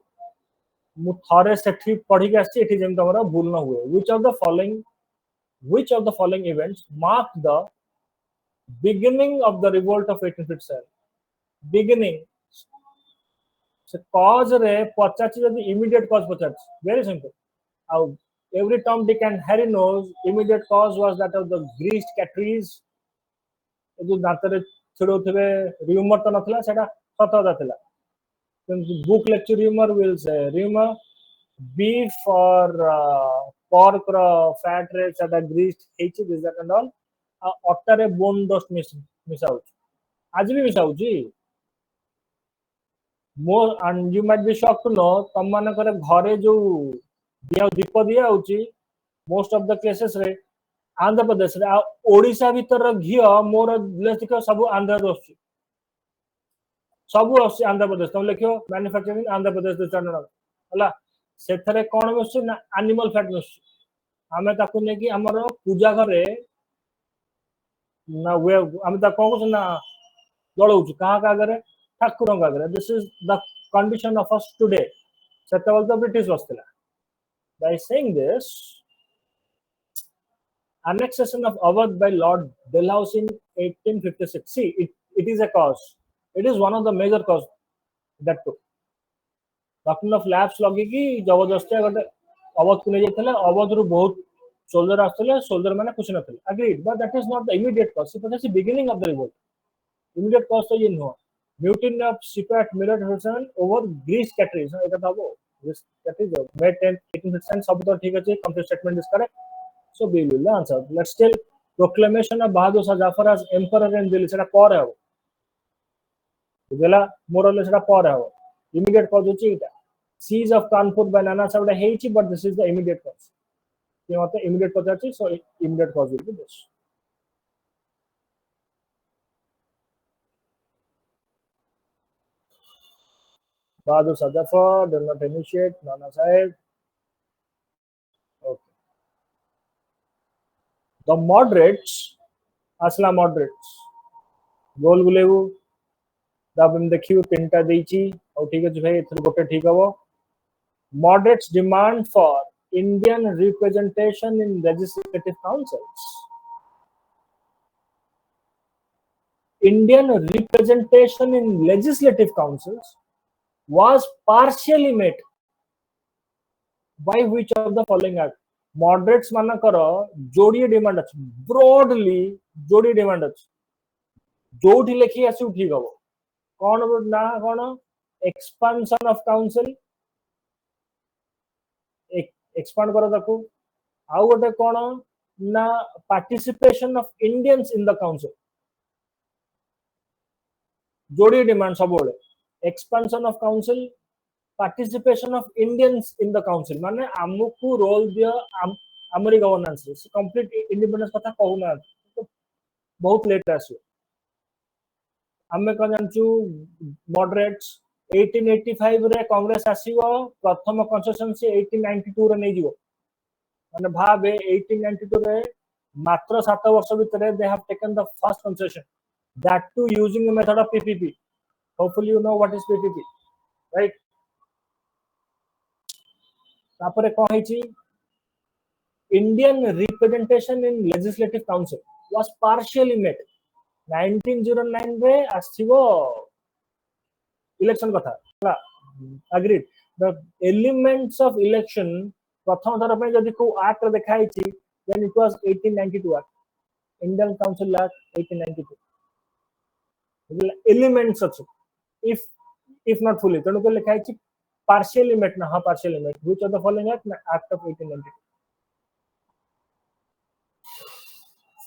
मु थरे सेठी पढी के आसी एठी GeM तमरा भूल न हुए. Which of the following events mark the beginning of the revolt of 1857? Beginning. So cause रे पचाची जदी immediate cause पचाची. Very simple. Every Tom, Dick and Harry knows immediate cause was that of the greased catteries. जो दांतरे छिड़ो थे rumor तो नथला सेटा सतदा थिला. Book lecture rumor will say rumor beef or pork or fat rates that are greased this that and all ottare bone dust miss out. आज भी miss out ji. More and you might be shocked to know तम माने करे घरे जो दिया दीप दिया होची most of the cases रे आंध्र प्रदेश रे ओडिशा भीतर घियो मोर लेख सब आंध्र दोसी सब आसी आंध्र प्रदेश तुम लिखियो मैन्युफैक्चरिंग आंध्र प्रदेश चैनल हला सेथरे कोन मिसु ना एनिमल फैट मिसु हमें ताकू ने कि हमर पूजा घरे ना वे हम ता कोन ना जळौछु कहा का करे ठाकुर का करे. This is the condition of us today. सेतबल तो British वस्तला. By saying this, annexation of Awadh by Lord Dalhousie in 1856. See, it is a cause. It is one of the major cause that too. Doctrine of lapse लगी कि जबरदस्ती गटे अवध को नहीं जाते अवध रु बहुत soldier आसले सोल्जर माने कुछ न थे. Agreed, but that is not the immediate cause. It was the beginning of the revolt. Immediate cause तो ये नहीं. Mutiny of ship at Millard Hudson over greased catteries. এটা পাবো. This catteries May 10th 1857 सब तो ठीक है. Complete statement is correct. So B will the answer. Let's still proclamation of Bahadur Shah Zafar as emperor in Delhi. सेटा पर है वो. बुझला more or less सेटा पर है वो. Immediate cause होची इटा. Siege of Kanpur by Nana Sahib हेची, but this is the immediate cause. ये मतलब immediate cause होची, so immediate cause will be this. Bahadur Shah Zafar did not initiate Nana Sahib. Okay. The moderates, asla moderates. गोल गुलेबू तब हम देखियो तीनटा देची और ठीक है भाई इथर गोटे ठीक हबो. Moderates demand for Indian representation in legislative councils. Indian representation in legislative councils was partially met by which of the following act? Moderates मानकर जोड़ी डिमांड अछि. Broadly जोड़ी डिमांड अछि. जोठी लेखि आसी ठीक हबो. कोन ना कोन एक्सपेंशन ऑफ काउंसिल एक्सपांड करो ताकू आउ गोटे कोन ना participation of Indians in the council. जोड़ी डिमांड सब बोले expansion of council, participation of Indians in the council. माने आमुकु रोल दिया आमरी गवर्नेंस रे कंप्लीट इंडिपेंडेंस कथा कहू ना तो बहुत लेट आसी. हमें कौन जानचू मॉडरेट्स 1885 रे कांग्रेस आसीबो प्रथम कंसेशन से 1892 रे नै जीवो माने भाबे 1892 रे मात्र 7 वर्ष भितरे they have taken the first concession that too using the method of PPP. Hopefully you know what is PPP, right? तापरे कोन हेची Indian representation in Legislative Council was partially met 1909 रे आसीबो इलेक्शन कथा agreed the elements of election प्रथम थर पे जदि को act देखाई छी then it was 1892 act Indian Council Act 1892 elements अछि if not fully तनु को लिखाई छी partially met ना हां partially met which of the following act of 1892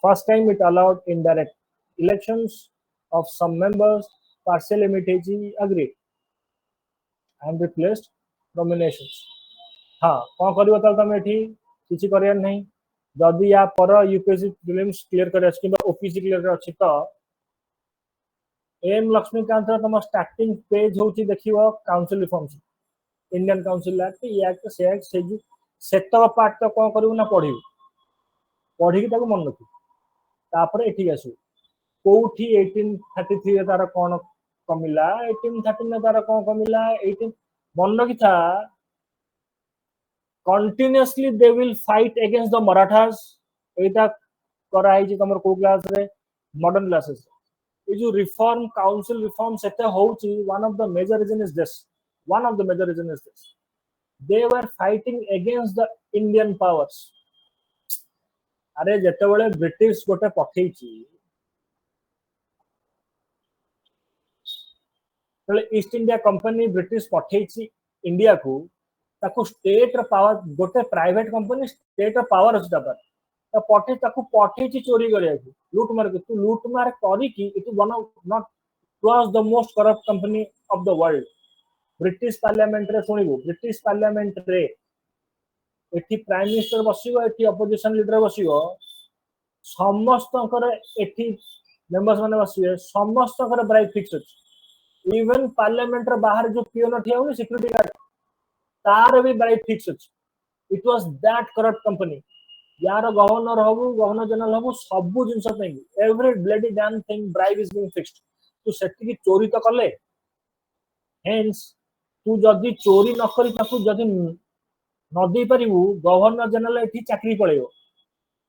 first time it allowed indirect elections of some members partially met heji agreed and replaced nominations हाँ कौन करियो तल तमे एठी किछि करियन नहीं जदि या पर यूपीएससी प्रीलिम्स क्लियर करे अछि कि ओपीएससी क्लियर करे अछि त एम लक्ष्मीकांत तम स्टार्टिंग पेज होची देखियो council reforms Indian council act ये एक्ट से जो सेटअप पार्ट तो कोन करियो ना पढ़ी कि ताको मन रखी तापर एठी आसु कोठी 1833 रे तार कोन कमिला 1813 में तार कोन कमिला 18 मन रखी था continuously they will fight against the Marathas एटा करा है जी तमर को क्लास रे मॉडर्न क्लासेस ये जो रिफॉर्म काउंसिल रिफॉर्म सेटा होची one of the major reason is this they were fighting against the Indian powers अरे जते बेले ब्रिटिश गोटे पठेची तले ईस्ट इंडिया कंपनी ब्रिटिश पठेची इंडिया को ताको स्टेट र पावर गोटे प्राइवेट कंपनी स्टेट र पावर अछि तापर त पठे ताको पठेची चोरी करिया लूट मार करी कि it one of not was the most corrupt company of the world British parliament रे सुनिबो ब्रिटिश पार्लियामेंट रे एठी प्राइम मिनिस्टर बसिबो एठी अपोजिशन लीडर बसिबो समस्तकर एठी मेंबर्स माने बसिबे समस्तकर ब्राइट फिक्स अछि इवन पार्लियामेंट रे बाहर जो पियोन ठिया हो सिक्योरिटी गार्ड तार भी ब्राइट फिक्स अछि it was that corrupt company यार गवर्नर हबु गवर्नर जनरल हबु सब जिंस पे every bloody damn thing bribe is being fixed तू सेठी की चोरी तो करले हेंस तू जदी चोरी न करी ताकू जदी न दे परिबु गवर्नर जनरल एठी चाकरी पळेयो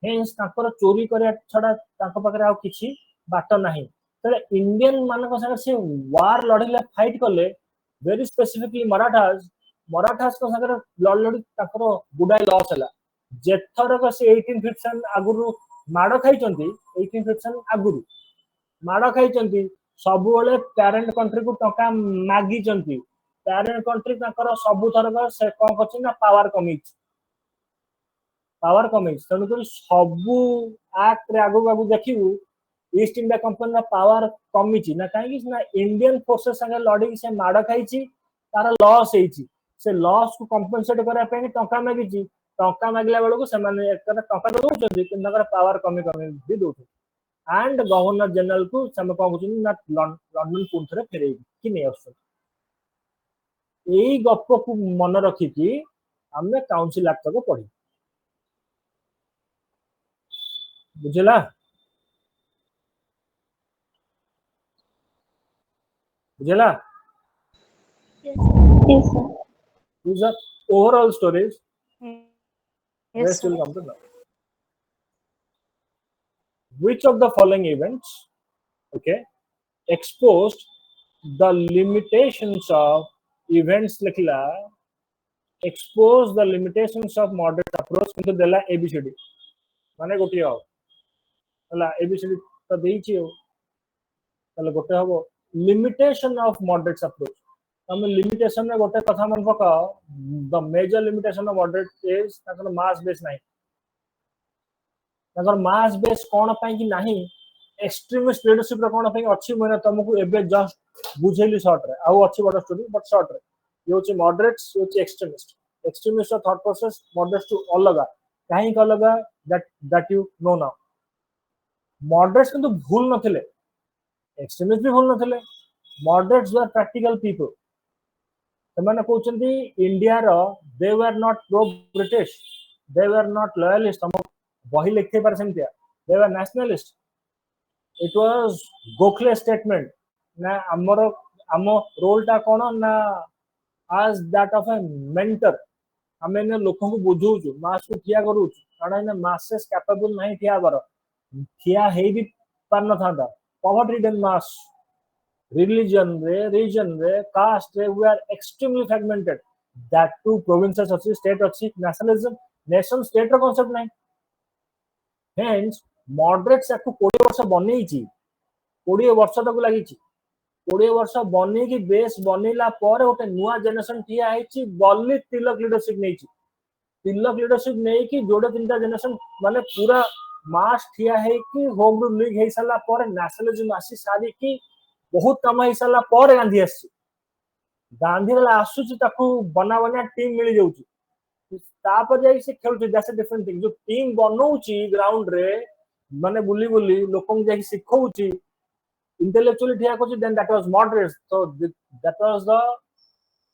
हेंस ताकर चोरी करे छडा ताको पकरे आ किछि बाट नाही तले इंडियन मानक संगे से वार लढिले फाइट करले वेरी स्पेसिफिकली मराठास को संगे लड़ी ताकर गुडाई लॉस हला जेथर को से 1857 आगुरु माडो खाइचंती 1857 आगुरु माडो खाइचंती सब बेले पेरेंट कंट्री को टका मागी चंती पेरेंट कंट्री ताकर सब थरक से कोन करछि ना पावर कमिच तनु कर सब एक्ट रे आगु देखिबु ईस्ट इंडिया कंपनी पावर कमिची ना काहे कि ना इंडियन फोर्सेस संगे लड़ी से माडो खाइची तार लॉस हेची से लॉस को कंपनसेट करा पे टका मागिची टका मागला बेल को से माने एकटा टका दोउछथि कि नगर पावर कमी भी दोउछथि एंड गवर्नर जनरल को सम कोन कहछन ना लंडन पुंथरे फेरेई कि नै आछन एई गप्प को मन रखी कि हमने काउंसिल एक्ट को पढ़ी बुझला Yes, sir. These are overall stories. Yes, Rest sir. will come to know. Which of the following events, okay, exposed the limitations of events लिखला expose the limitations of moderate approach into देला ABCD माने गोटे हो हला ABCD तो देइछि हो तले गोटे हबो limitation of moderate approach हम लिमिटेशन में गोटे कथा मन पका the major limitation of moderate is ताकर मास बेस नहीं ताकर मास बेस कोन पई कि नहीं एक्सट्रीमिस्ट लीडरशिप रे कोन पई अछि मने तुमको एबे जस्ट बुझेली शॉर्ट रे आउ अछि बड स्टोरी बट शॉर्ट रे ये होची मॉडरेट्स ये होची एक्सट्रीमिस्ट थॉट प्रोसेस मॉडरेट्स टू अलगा काहे कि अलगा that you know now moderates किंतु भूल नथिले एक्सट्रीमिस्ट भी भूल नथिले मॉडरेट्स वर प्रैक्टिकल पीपल ସେମାନେ କହୁଛନ୍ତି इंडिया रो they were not pro British, they were not loyalist, हम बही लिखे पार सेमतिया, they were nationalist. It was Gokhale statement ना हमर हम रोल टा कोन ना as that of a mentor. आम इन लोक को बुझाऊ मास को ठिया करूँ कारण मासेस कैपेबल नहीं ठिया कर ठिया है भी पार न था पॉवर्टी रिडन मास रिलीजन रे रीजन रे कास्ट रे we are extremely fragmented that to provinces अच्छी स्टेट अच्छी नेशनलिज्म नेशन स्टेट रो कांसेप्ट नहीं हेंस मॉडरेट्स याकू 20 वर्ष बनेई 20 वर्ष तक लगी 20 वर्ष बनी की बेस बनैला पर गोटे नुआ जनरेशन ठिया है बल्ली तिलक लीडरशिप नहीं तिलक लीडरशिप नहीं कि जोड़े 3टा जनरेशन माने पूरा मास ठिया है कि होम रूल लीग है साला पर नेशनलिज्म आसी सारी की बहुत कम है साला पर गांधी आसी गांधी वाला आसुची ताकू बना बना टीम मिल जाउची तापर जाई से खेलुची दैट्स अ डिफरेंट थिंग जो टीम बनौची ग्राउंड रे माने बुली बुली लोकन जाई सिखौची intellectually ठिया Kochi then that was moderate, so that was the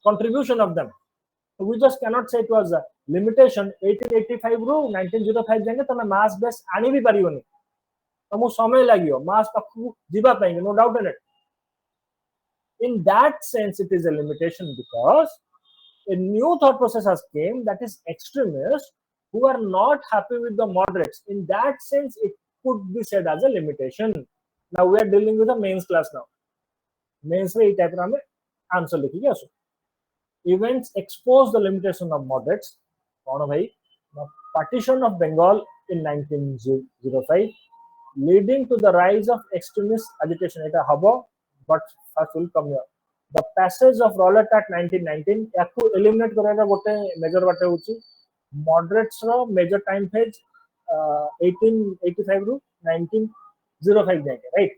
contribution of them. We just cannot say it was a limitation. 1885 रू 1905 जाएंगे तमे मास बेस आनी भी परिबनी तमु समय लागियो मास पाखु जीवा पाएंगे no doubt in it. In that sense it is a limitation because a new thought process has came that is extremists who are not happy with the moderates. In that sense it could be said as a limitation. Now we are dealing with a mains class now. Mains में type में answer लिखिए आसो. Events expose the limitation of moderates. कौन भाई? Partition of Bengal in 1905, leading to the rise of extremist agitation. इटा हबो, but first will come here. The passage of Rowlatt Act 1919 याकू eliminate करेगा गोटे major बाटे होची. Moderates रो major time phase 1885 रू 1905 जाएंगे, right?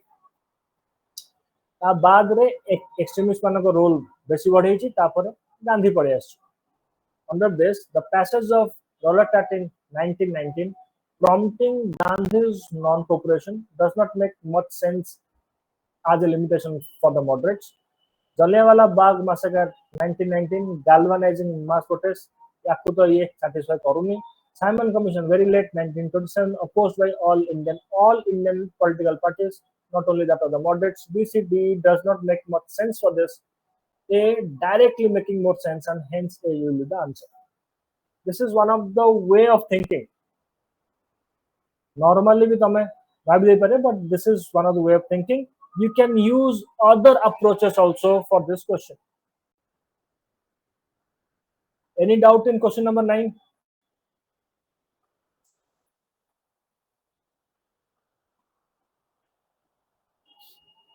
बाद रे एक्सट्रीमिस्ट मान को रोल बेसी बढ़े छी तापर गांधी पड़े आछ. Under this, the passage of Rowlatt Act in 1919 prompting Gandhi's non-cooperation does not make much sense as a limitation for the moderates. Jallianwala Bagh massacre 1919 galvanizing mass protest याकू तो ये satisfy करूनी. Simon Commission very late 1927 opposed by all Indian political parties, not only that of the moderates. BCD does not make much sense for this. A directly making more sense and hence A will be the answer. This is one of the way of thinking. Normally भी तमें भाभी दे पारे, but this is one of the way of thinking. You can use other approaches also for this question. Any doubt in question number 9?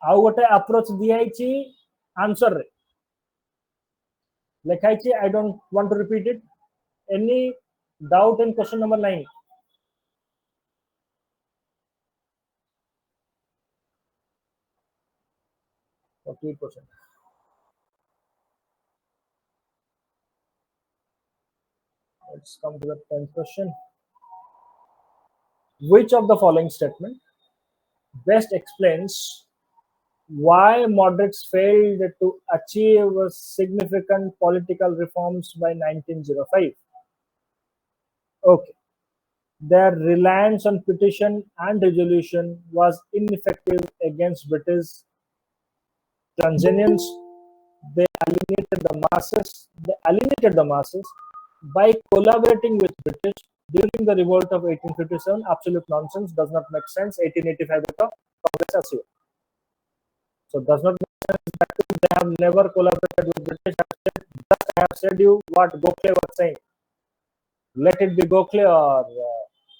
आउ गोटे approach दिया answer रे लिखाई I don't want to repeat it. Any doubt in question number 9? Okay, question. Let's come to the 10th question. Which of the following statement best explains why moderates failed to achieve significant political reforms by 1905? Okay. Their reliance on petition and resolution was ineffective against British transience. They alienated the masses by collaborating with British during the revolt of 1857. Absolute nonsense, does not make sense. 1885 Congress. So does not make sense that they have never collaborated with British. Just I have said you what Gokhale was saying. Let it be Gokhale or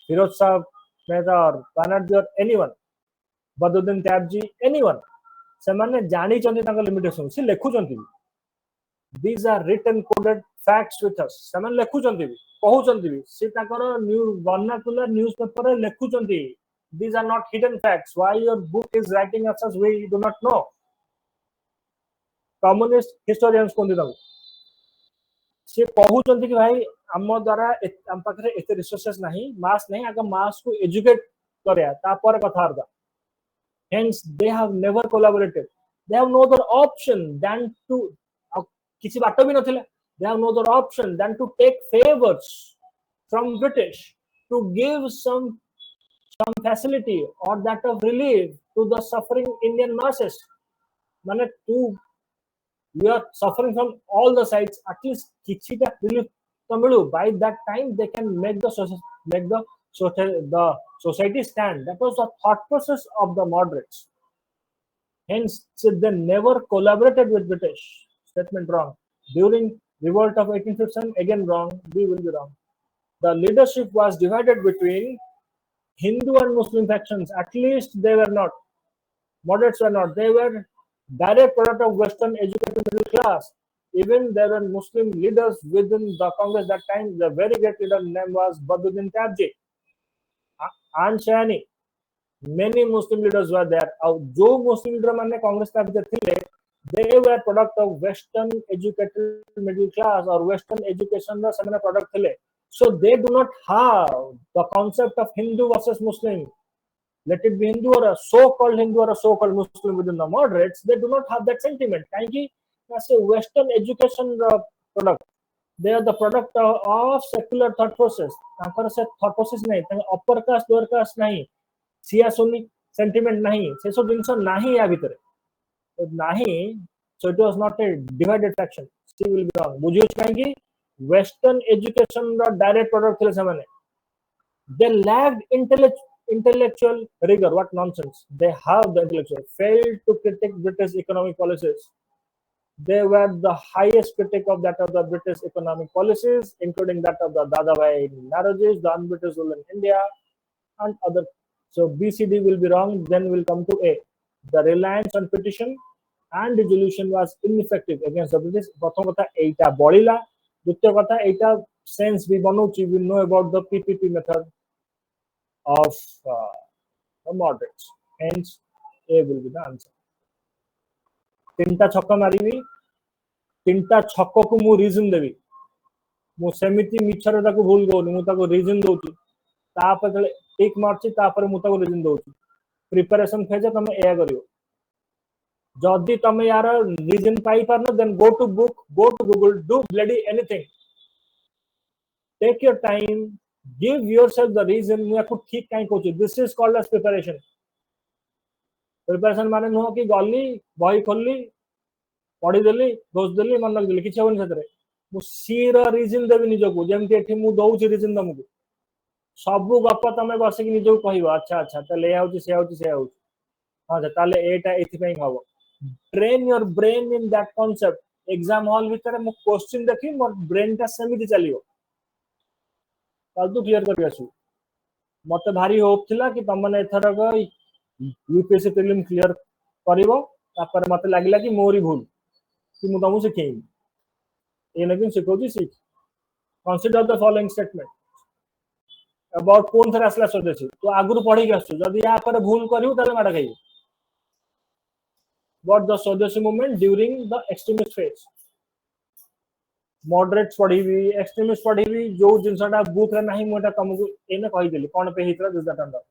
Firoz Shah Mehta or Banerjee or anyone, Badruddin Tyabji, anyone. ସେମାନେ ଜାଣିଛନ୍ତି ତାଙ୍କ limitation ସେ ଲେଖୁଛନ୍ତି. These are written coded facts with us. ସେମାନେ ଲେଖୁଛନ୍ତି ବି କହୁଛନ୍ତି ବି ସେ ତାଙ୍କର vernacular newspaper ରେ ଲେଖୁଛନ୍ତି. These are not hidden facts. Why your book is writing as such we do not know. Communist historians कहते ताको से कहउଛନ୍ତି कि भाई हम द्वारा हम पाखरे एते रिसोर्सेस नहीं मास नहीं आगे मास को एजुकेट करया तापर कथारदा. Hence they have never collaborated. They have no other option than to किसी बाट भी नथिला. They have no other option than to take favors from British to give some facility or that of relief to the suffering Indian masses. Mane we are suffering from all the sides. At least kichita relief to milu. By that time, they can make the society stand. That was the thought process of the moderates. Hence, they never collaborated with British. Statement wrong. During revolt of 1857, again wrong. B will be wrong. The leadership was divided between Hindu and Muslim factions. At least they were not. Moderates were not. They were direct product of Western educated middle class. Even there were Muslim leaders within the Congress that time. The very great leader name was Badruddin Tabji. And Shani. Many Muslim leaders were there. जो Muslim leader माने कांग्रेस का भीतर थे, they were product of Western educated middle class or Western education का समय product थे. So they do not have the concept of Hindu versus Muslim. Let it be Hindu or a so-called Hindu or a so-called Muslim within the moderates, they do not have that sentiment. Kaiki that's a Western education product. They are the product of secular thought process. तांकर से thought process नहीं, upper caste, lower caste नहीं. सिया सुनी sentiment नहीं से सब जिनस नहीं या भीतर नहीं. So it was not a divided faction. She will be wrong. बुझियो काहेकि Western education रा direct product थे ସେମାନେ. They lacked intellectual rigor. What nonsense. They have the intellectual. Failed to critique British economic policies. They were the highest critic of that of the British economic policies, including that of the Dadabhai marriages, the un-British rule in India, and other. So BCD will be wrong. Then we'll come to A. The reliance on petition and resolution was ineffective against the British. प्रथम कथा एटा बळिला. द्वितीय कथा एटा sense we बनौची. We know about the PPP method of the moderates. Hence, A will be the answer. तीनटा छक्का मारिबी. तीनटा छक्को को मु reason देबी. मु सेमिति मिछर ताको भूल गौनी. मु ताको रीजन दउची. तापर तले टिक मारची तापर मु ताको रीजन दउची. प्रिपरेशन फेज तमे एया करियो. जदी तमे यार रीजन पाई पारनो then go to book, go to Google, do bloody anything. Take your time, give yourself the reason. मु याको ठीक काई कहूची. This is called as preparation. Preparation माने नुह कि गली बही खोलली पढ़ी देली दोष देली मन लग देली किछ होनी सतरे. मु सी रो रीजन देबी निजको. जेमति एठी मु दउची रीजन तमको. सबु गप तमे बसे कि निजको कहिबो. अच्छा अच्छा तले आउची से आउची से आउची. हां त ताले एटा एथि पई हबो. Train your brain in that concept. Exam hall भीतर मु क्वेश्चन देखि मोर ब्रेन ता सेमिति चलियो. तालतु क्लियर कर आसु. मते भारी होप थिला कि तमने एथर ग यूपीएससी प्रीलिम क्लियर करिवो. तापर मते लागिला कि मोरी भूल कि मु तमु सिखेई. ए लेकिन सिखोजी Sikh. Consider the following statement about कोन थरा असला स्वदेशी. तो आगुरु पढी के आसु. जदी या पर भूल करियो ताले माडा खाइयो. What the Swadeshi movement during the extremist phase. Moderates पढ़ी extremist पढ़ी जो जिनसटा बुक रे नाही मोटा तमको एने कहि देली कोन पे हितरा this that under.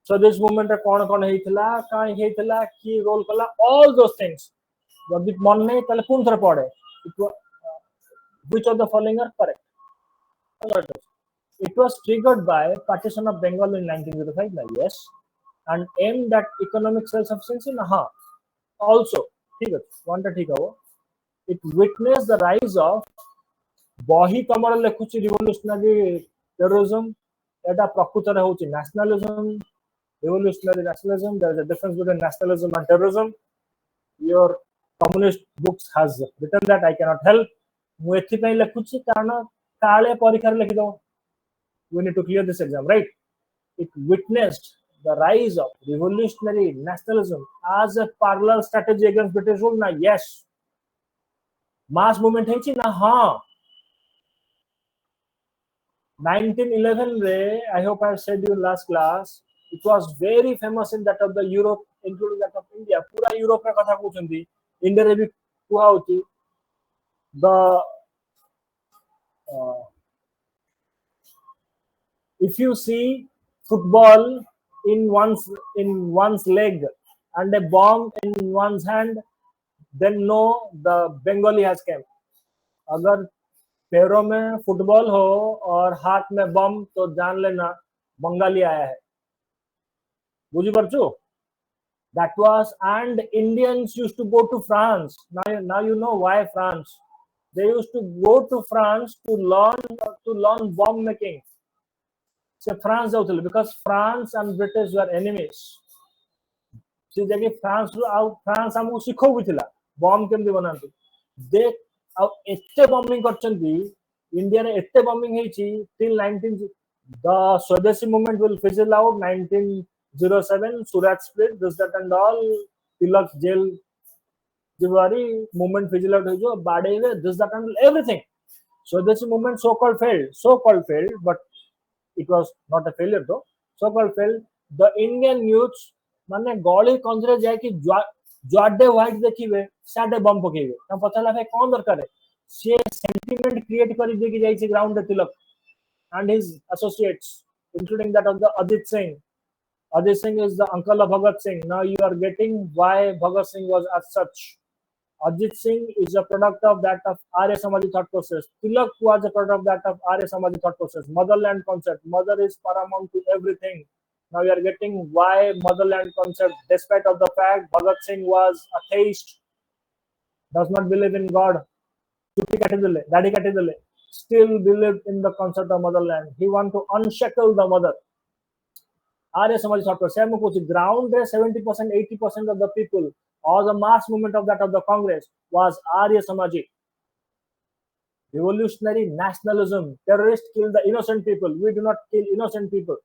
Swadeshi movement रे कोन हेइतला काई हेइतला की रोल कला all those things. जदी मन नै ताले कोन थरा पढे. Which of the following are correct? It was triggered by partition of Bengal in 1905. Yes. And aimed at economic self-sufficiency. Nah. Also, one it witnessed the rise of Bahi Tamara Lekuchi revolutionary terrorism. Eta Prakutara Hochi nationalism, revolutionary nationalism. There is a difference between nationalism and terrorism. Your communist books has written that. I cannot help. Muethi Lekuchi Kana Kale Porikar Lekido. We need to clear this exam, right? It witnessed the rise of revolutionary nationalism as a parallel strategy against British rule. Na yes. Mass movement है ना हाँ. 1911 रे, I hope I have said you last class. It was very famous in that of the Europe, including that of India. पूरा Europe रे कथा कहउछंती. India रे भी कुआ होती. The if you see football in one's leg and a bomb in one's hand, then know the Bengali has come. अगर पैरों में फुटबॉल हो और हाथ में बम तो जान लेना बंगाली आया है बुझी पारछु that was and Indians used to go to France now you know why France they used to go to France to learn bomb making से France जाउथले because France and British were enemies से जगह France हमको सिखौ बिथिला बम केमदी बनांती देख आ एते bombing करचंती India रे एते bombing हेची till 19 the Swadeshi movement will fizzle out 1907 Surat split this that and all Tilak jail Diwari movement fizzle out hojo badeive this that and everything Swadeshi movement so called failed but it was not a failure though so called failed the Indian youths माने गली कंजरे जाय कि जुआडे white देखिबे साडे बम पकेबे त पछला भाई कोन दरकार है से सेंटिमेंट क्रिएट करि दे कि जाय छै ग्राउंड रे तिलक and his associates including that of the Ajit Singh is the uncle of Bhagat Singh now you are getting why Bhagat Singh was as such Ajit Singh is a product of that of Arya Samaji thought process Tilak was a product of that of Arya Samaji thought process motherland concept mother is paramount to everything now you are getting why motherland concept despite of the fact Bhagat Singh was atheist does not believe in God daddy katidale still believed in the concept of motherland he want to unshackle the mother Arya Samaj thought process ground 70% 80% of the people or the mass movement of that of the Congress was Arya Samaji revolutionary nationalism terrorists kill the innocent people we do not kill innocent people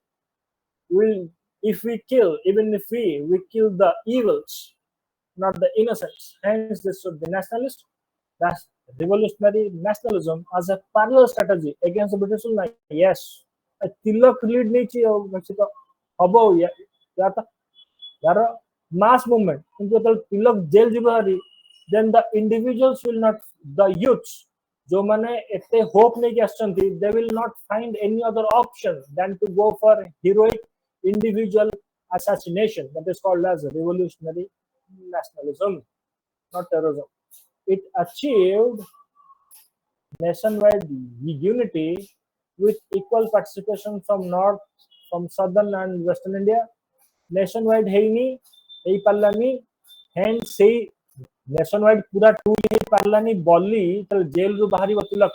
if we kill even if we kill the evils not the innocents hence this should be nationalist that's revolutionary nationalism as a parallel strategy against the British rule yes a Tilak lead nechi habo yar mass movement into the Tilak jail jibari then the individuals will not the youths जो माने एते hope नहीं कि they will not find any other option than to go for heroic individual assassination that is called as revolutionary nationalism not terrorism it achieved nationwide unity with equal participation from southern and western India nationwide हेनी एई पार्लानी hence से nationwide पूरा tool हे पार्लानी बॉली तो jail रु बाहरी तिलक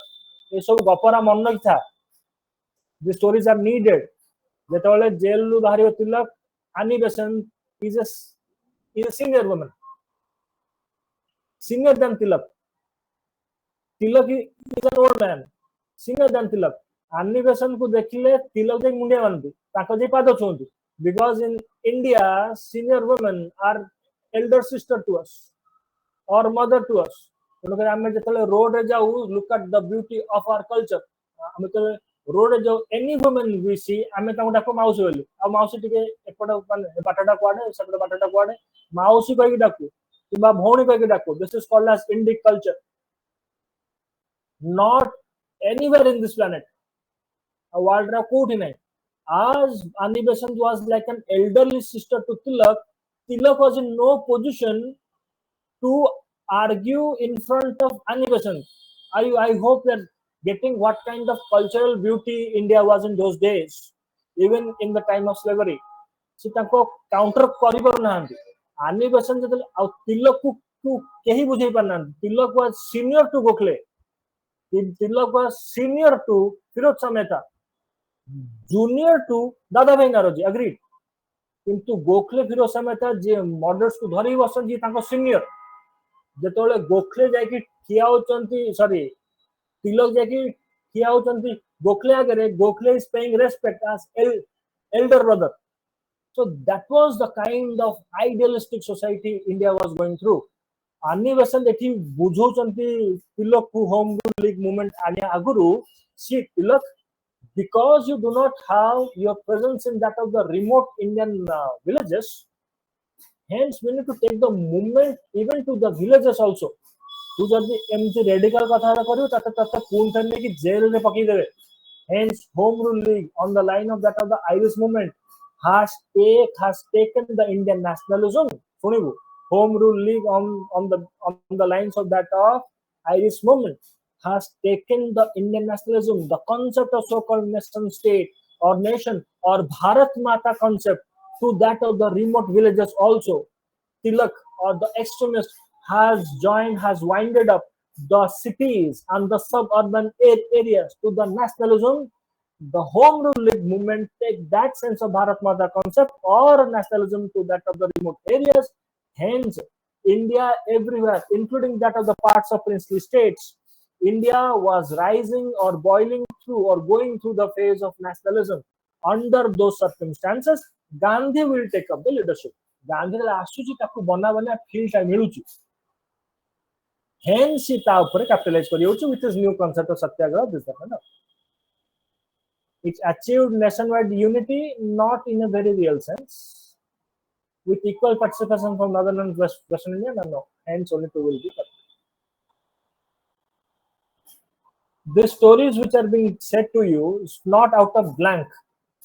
ए सब गपरा मन नहीं था the stories are needed जेतले जेल रु बाहरी तिलक Annie Besant is a senior woman senior than Tilak Tilak is an old man senior than Tilak Annie Besant को देखिले तिलक जे मुंडिया मानती ताको जे पाद छुंती because in India senior women are elder sister to us or mother to us तेणुकर आम जो road रे जाऊ look at the beauty of our culture आम तो रोड रे जाऊ any woman we see आम डाकू माउसी बोली आ माउसी टिके एपट माने बाटाटा कुआडे सेपट बाटाटा कुआडे माउसी कहि डाकू किबा भौणी कहि डाकू this is called as Indic culture not anywhere in this planet a world ra कोठी नहीं as Annie Besant was like an elderly sister to Tilak was in no position to argue in front of Annie Besant. I hope that getting what kind of cultural beauty India was in those days, even in the time of slavery. से ताको counter करि पर नाहंती Annie Besant जतले आ Tilak को केही बुझै पर नाहंती Tilak was senior to Gokhale Tilak was senior to Firoz Shah Mehta junior to Dada Bhai Naroji agreed किंतु गोखले फिरोज शाह मेहता जे murders को धरी बसन जी ताको सीनियर जेतोले गोखले जाकी ठिया होचंती सॉरी तिलक जाकी ठिया होचंती गोखले आगे Gokhale is paying respect as elder brother so that was the kind of idealistic society India was going through Annie Besant एठी बुझोचंती तिलक को होम रूल लीग मूवमेंट आने आगुरु सी तिलक because you do not have your presence in that of the remote Indian villages hence we need to take the movement even to the villages also तू जदी एमती radical कथा करियो तते तते पून थने कि जेल रे पकी देबे hence home rule league on the line of that of the Irish movement has taken the Indian nationalism सुनिबो home rule league on the lines of that of Irish movement has taken the Indian nationalism, the concept of so-called nation state or nation or Bharat Mata concept to that of the remote villages also. Tilak or the extremist has winded up the cities and the suburban areas to the nationalism. The Home Rule League movement take that sense of Bharat Mata concept or nationalism to that of the remote areas. Hence, India everywhere, including that of the parts of princely states, India was rising or boiling through or going through the phase of nationalism. Under those circumstances, Gandhi will take up the leadership. Gandhi आसुची ताकू बना बना field time मिलुची. Hence, he ता ऊपर capitalize करियो with his new concept of satyagraha. This is it achieved nationwide unity, not in a very real sense, with equal participation from northern and western India. No, hence only two will be correct. The stories which are being said to you is not out of blank.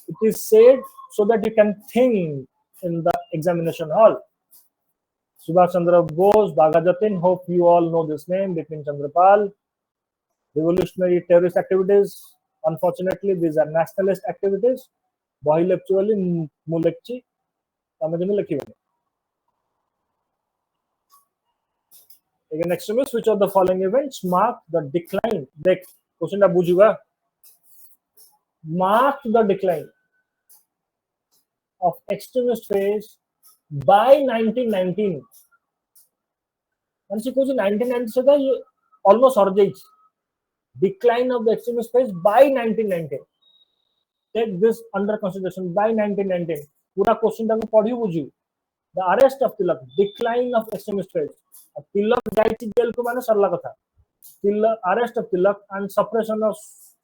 It is said so that you can think in the examination hall. Subhash Chandra Bose, Bhagat Jatin, hope you all know this name, Bipin Chandrapal. Revolutionary terrorist activities, unfortunately these are nationalist activities. Bohil actually mulekchi, tamajime lekhiwani. Again, extremists, which of the following events mark the decline? Question ta bujuga. Mark the decline of extremist phase by 1919. And she goes in 1990 se almost orjai. Decline of the extremist phase by 1919. Take this under consideration by 1919. Pura question ta padhi buju. The arrest of Tilak, decline of extremist phase. Tilak jaichi jail ko mane sarla katha. Tilak, arrest of Tilak and suppression of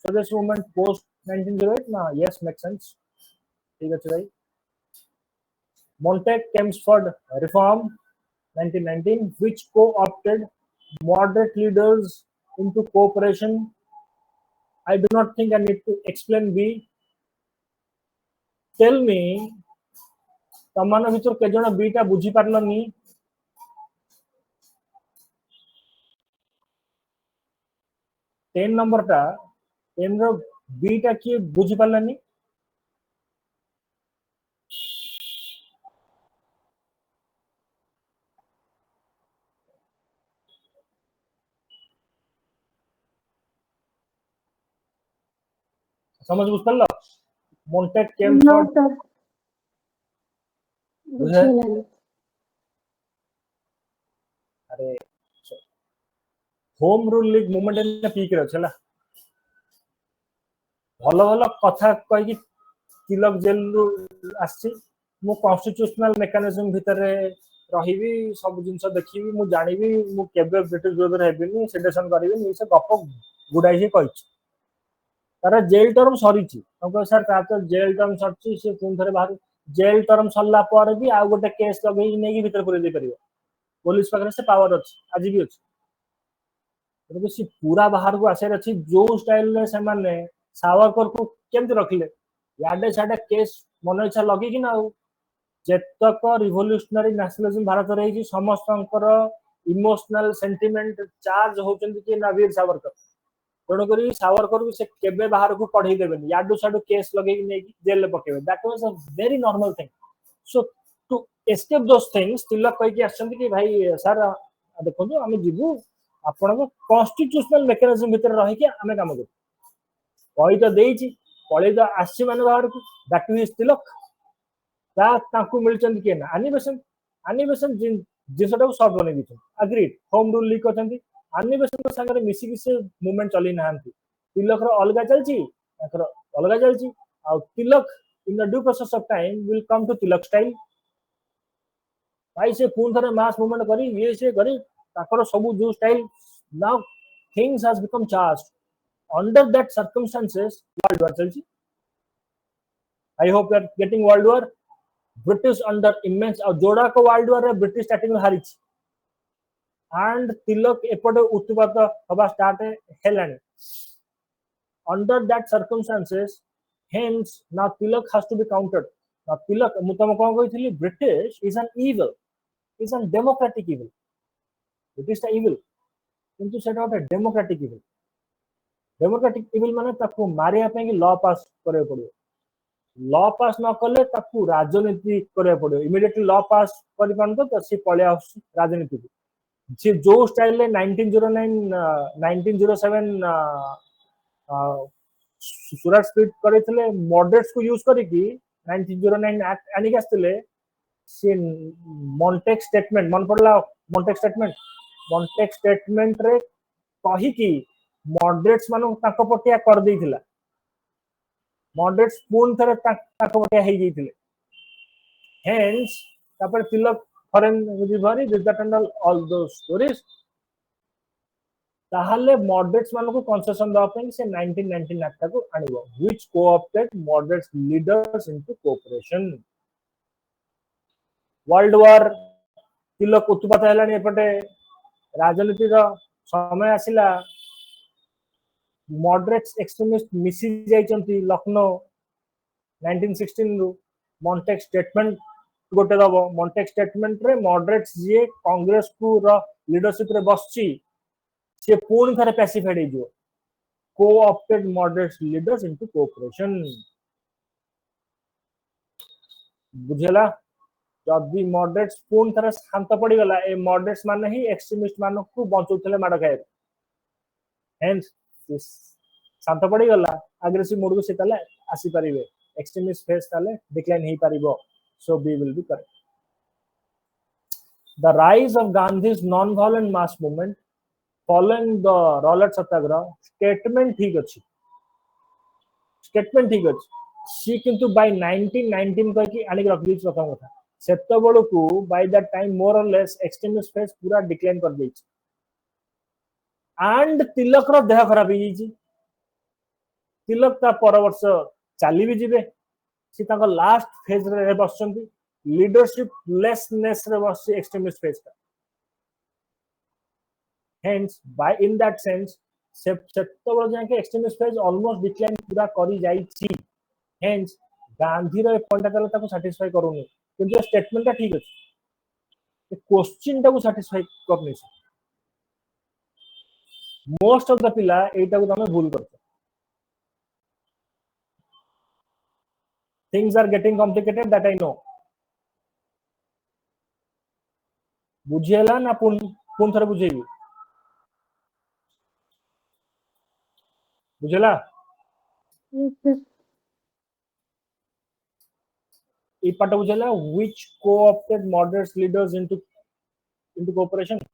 Swadeshi movement post 1908. Nah, yes, makes sense. ठीक है भाई. Montague Chelmsford reform 1919, which co-opted moderate leaders into cooperation. I do not think I need to explain B. Tell me, तमान भितर के जण B टा बुझी पारलनी. Ten number टा 10 रो B टा की बुझी पारलनी. समझ बुझ पारलो. Montague Chelmsford. No, sir. बुझिलानी. अरे होम रूल लीग मूवमेंट ने पीक रे छला. भलो भलो कथा कहि कि तिलक जेल रु आछि. मु कॉन्स्टिट्यूशनल मेकानिज्म भीतर रहिबी, सब जिंस देखिबी, मु जानिबी, मु केबे ब्रिटिश विरोध हेबिनी, सेडेशन करिबी. ई से गप गुडाई से कहिछि. तार जेल टर्म सरीछि. हमको सर ता तो जेल टर्म सरछि, से कोन थरे बाहर जेल टर्म सरला पर भी आ गोटे केस लगेई नेकी भीतर पुरे दे परिबो. पुलिस पाखरे से पावर अछि, आज भी अछि. तो से पूरा बाहर को आसे अछि. जो स्टाइल ने से माने सावरकर को केमति रखिले, याडे साडे केस मन इच्छा लगी कि ना. जेतक रिवोल्यूशनरी नेशनलिज्म भारत रही कि समस्तंकर इमोशनल सेंटिमेंट चार्ज होचंदी कि ना वीर सावरकर. तेणुक सावरकर भी से केबे बाहर को पढ़े देवेनि. याडू साडू केस लगे जेल पकेबे. That was a very normal thing. So to escape those things Tilak कहि कि आछन कि भाई सर देखो आमे जीवु आपण को कॉन्स्टिट्यूशनल मेकानिज्म भीतर रही कि आमे काम करू. कहि तो देइछि, पळे तो आसी माने बाहर को. दैट इज तिलक. ता ताकू मिलचंद के ना एनिमेशन जिसटा को शॉर्ट बने दिछ. एग्रीड. होम रूल लीक करचंदी. एनिमेशन को संगे मिसी कि से मूवमेंट चली नाहंती. तिलक रो अलगा चलची, ताकर अलगा चलची. आ Tilak in the due process of time will come to Tilak style. भाई से पूर्ण थरे मास मूवमेंट करी ये से करी ताकर सब जो style. Now things has become charged. Under that circumstances world war चलची. I hope you are getting world war. British under immense और जोड़ा को वर्ल्ड वॉर रे ब्रिटिश स्टार्टिंग हारी. एंड तिलक एपटे उत्पात हवा स्टार्ट हेलानी. Under that circumstances, hence now Tilak has to be countered. Now Tilak, mu tamo kon koithili, British is an evil, is an democratic evil. British ta evil, kintu seta ote democratic evil. Democratic evil माने ताकू मारिया पे कि law पास करे पड़ो law पास न कले ताकू राजनीति करे पड़ो इमीडिएटली लॉ पास करि पान तो सी पळे आस राजनीति जे जो स्टाइल ले 1909 1907 सुरत स्प्लिट करथिले मॉडरेट्स को यूज करिकि 1909 एक्ट आनिक आस्तिले से मॉन्टेक स्टेटमेंट मन पड़ला मॉन्टेक स्टेटमेंट रे कही कि मॉडरेट्स मानु ताको पटिया कर देथिला मॉडरेट्स पूर्ण थरे ताको पटिया हे जैथिले हेंस तापर तिलक फॉरेन रिभरी this that and all those stories ताहले मॉडरेट्स मानु को कंसेशन दवा पे से 1919 एक्ट को आनिबो which coopted moderates leaders into cooperation world war Tilak उत्पात हेलानी एपटे राजनीति रो समय आसिला मॉडरेट्स एक्सट्रीमिस्ट मिसी जाइचंती लखनऊ 1916 रु मॉन्टेक स्टेटमेंट गोटे दबो मॉन्टेक स्टेटमेंट रे मॉडरेट्स जे कांग्रेस को रो लीडरशिप रे बसची से पूर्ण थरे पैसिफाइड हे जो co-opted moderates leaders into cooperation बुझेला जदि मॉडरेट्स पूर्ण थरे शांत पड़ी गला ए मॉडरेट्स माने ही एक्सट्रीमिस्ट मानो को बंचौथले माड खाए हेंस शांत पड़ी गला एग्रेसिव मोड को सेताले आसी परिबे एक्सट्रीमिस्ट फेस ताले डिक्लाइन ही परिबो so be will be correct the rise of Gandhi's non violent mass movement following the Rowlatt satyagraha statement ठीक अछि सी किंतु बाय 1919 कह कि आनी रख दीच प्रथम कथा सेतो बळो को बाय दैट टाइम मोर और लेस एक्सट्रीमिस्ट फेस पूरा डिक्लाइन कर देछि एंड तिलक रो देह खराब हो जी तिलक ता पर वर्ष चाली भी जिबे सी ताको लास्ट फेज रे बसचंती लीडरशिप लेसनेस रे बस एक्सट्रीमिस्ट फेज का hence by in that sense सेतो बळो जाके एक्सट्रीमिस्ट फेज ऑलमोस्ट डिक्लाइन पूरा करी जाई छी हेंस गांधी रो पॉइंट ताला ताको सैटिस्फाई करूनी किंतु स्टेटमेंट ता ठीक अछि क्वेश्चन ताको सैटिस्फाई करनी छै मोस्ट ऑफ द पिला एटा को तमे भूल करते things are getting complicated that I know बुझेला ना पुन थरे बुझेबी बुझेला ई पार्ट बुझेला which co-opted moderates leaders into cooperation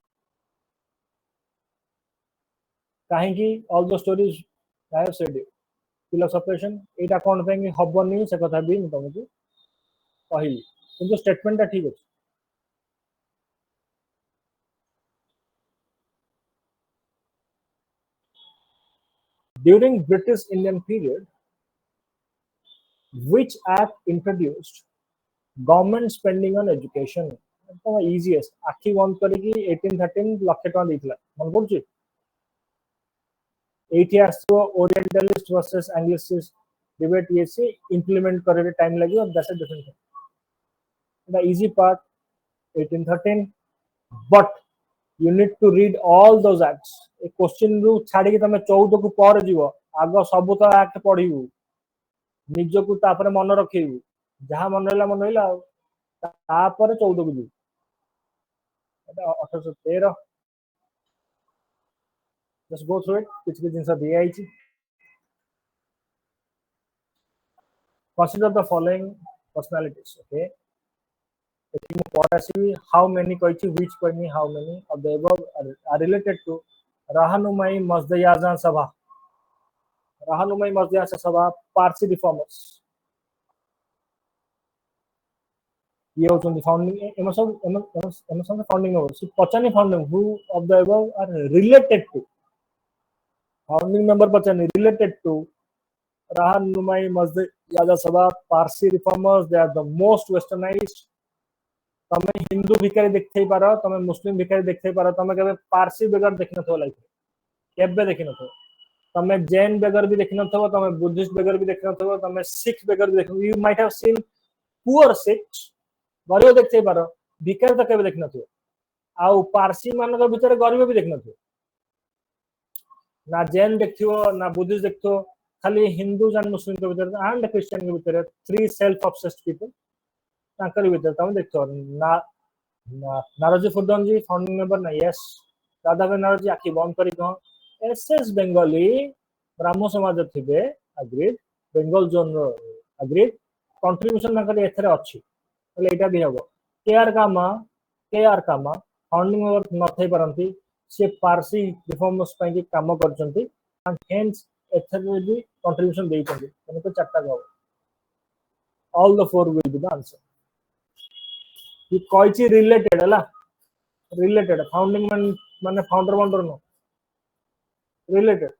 काहे कि all the stories I have said it फिलोसफेशन एटा कोन पे कि हबनी से कथा भी तुमको कहि किंतु स्टेटमेंट ठीक अछि during British Indian period which act introduced government spending on education तो इजीएस्ट आखी बंद करी कि 1813 लाख टका देथिला मन पड़छि 8 years को ओरिएंटलिस्ट वर्सेस एंग्लिसिस्ट डिबेट ये से इंप्लीमेंट करे टाइम लगी और that's a different thing the easy part 1813 but you need to read all those acts a question रु छाडी कि तमे 14 को पर जीवो आगो सब तो एक्ट पढिबू निज को तापर मन रखेबू जहां मन हैला तापर 14 को जीवू एटा 1813 just go through it which begins of AIG consider the following personalities okay how many which how many of the above are related to Rahanumai Mazdayaza Sabha Parsi reformers ये होचंदी फाउंडिंग एमसन फाउंडिंग members पचानी founding who of the above are related to founding member पचानी related to Rahanumai Mazdayaza Sabha Parsi reformers they are the most westernized तमे हिंदू भिखारी देखथै पारो तमे मुस्लिम भिखारी देखथै पारो तमे केबे पारसी बेगर देखनथो लाइफ केबे देखनथो तमे जैन बेगर भी देखनथो तमे बुद्धिस्ट बेगर भी देखनथो तमे सिख बेगर भी देखनथो you might have seen poor Sikhs गरीब देखथै पारो भिखारी त केबे देखनथो आ पारसी मानक भीतर गरीब भी देखनथो ना जैन देखियो ना बुद्धिस्ट देखियो खाली हिंदू एंड मुस्लिम के भीतर एंड क्रिश्चियन के भीतर थ्री सेल्फ ऑब्सेस्ड पीपल तांकर भीतर तुम देखियो ना नारोजी फुडनजी फाउंडिंग मेंबर ना यस दादा भाई नारोजी आखि बंद करी कह एसएस बेंगली ब्राह्मण समाज थिबे agreed Bengal zone agreed contribution तांकर एथरे अछि तले एटा भी हबो केआर कामा फाउंडिंग मेंबर न थई परंती से पारसी रिफॉर्म्स ପାଇଁ କି କାମ କରିଛନ୍ତି and hence ଏଥରେ ବି contribution ଦେଇଛନ୍ତି ତେଣୁ ତ ଚାରଟା ହବ all the four will be the answer ये କହିଛି related ହେଲା related founding ମାନେ founder member नो related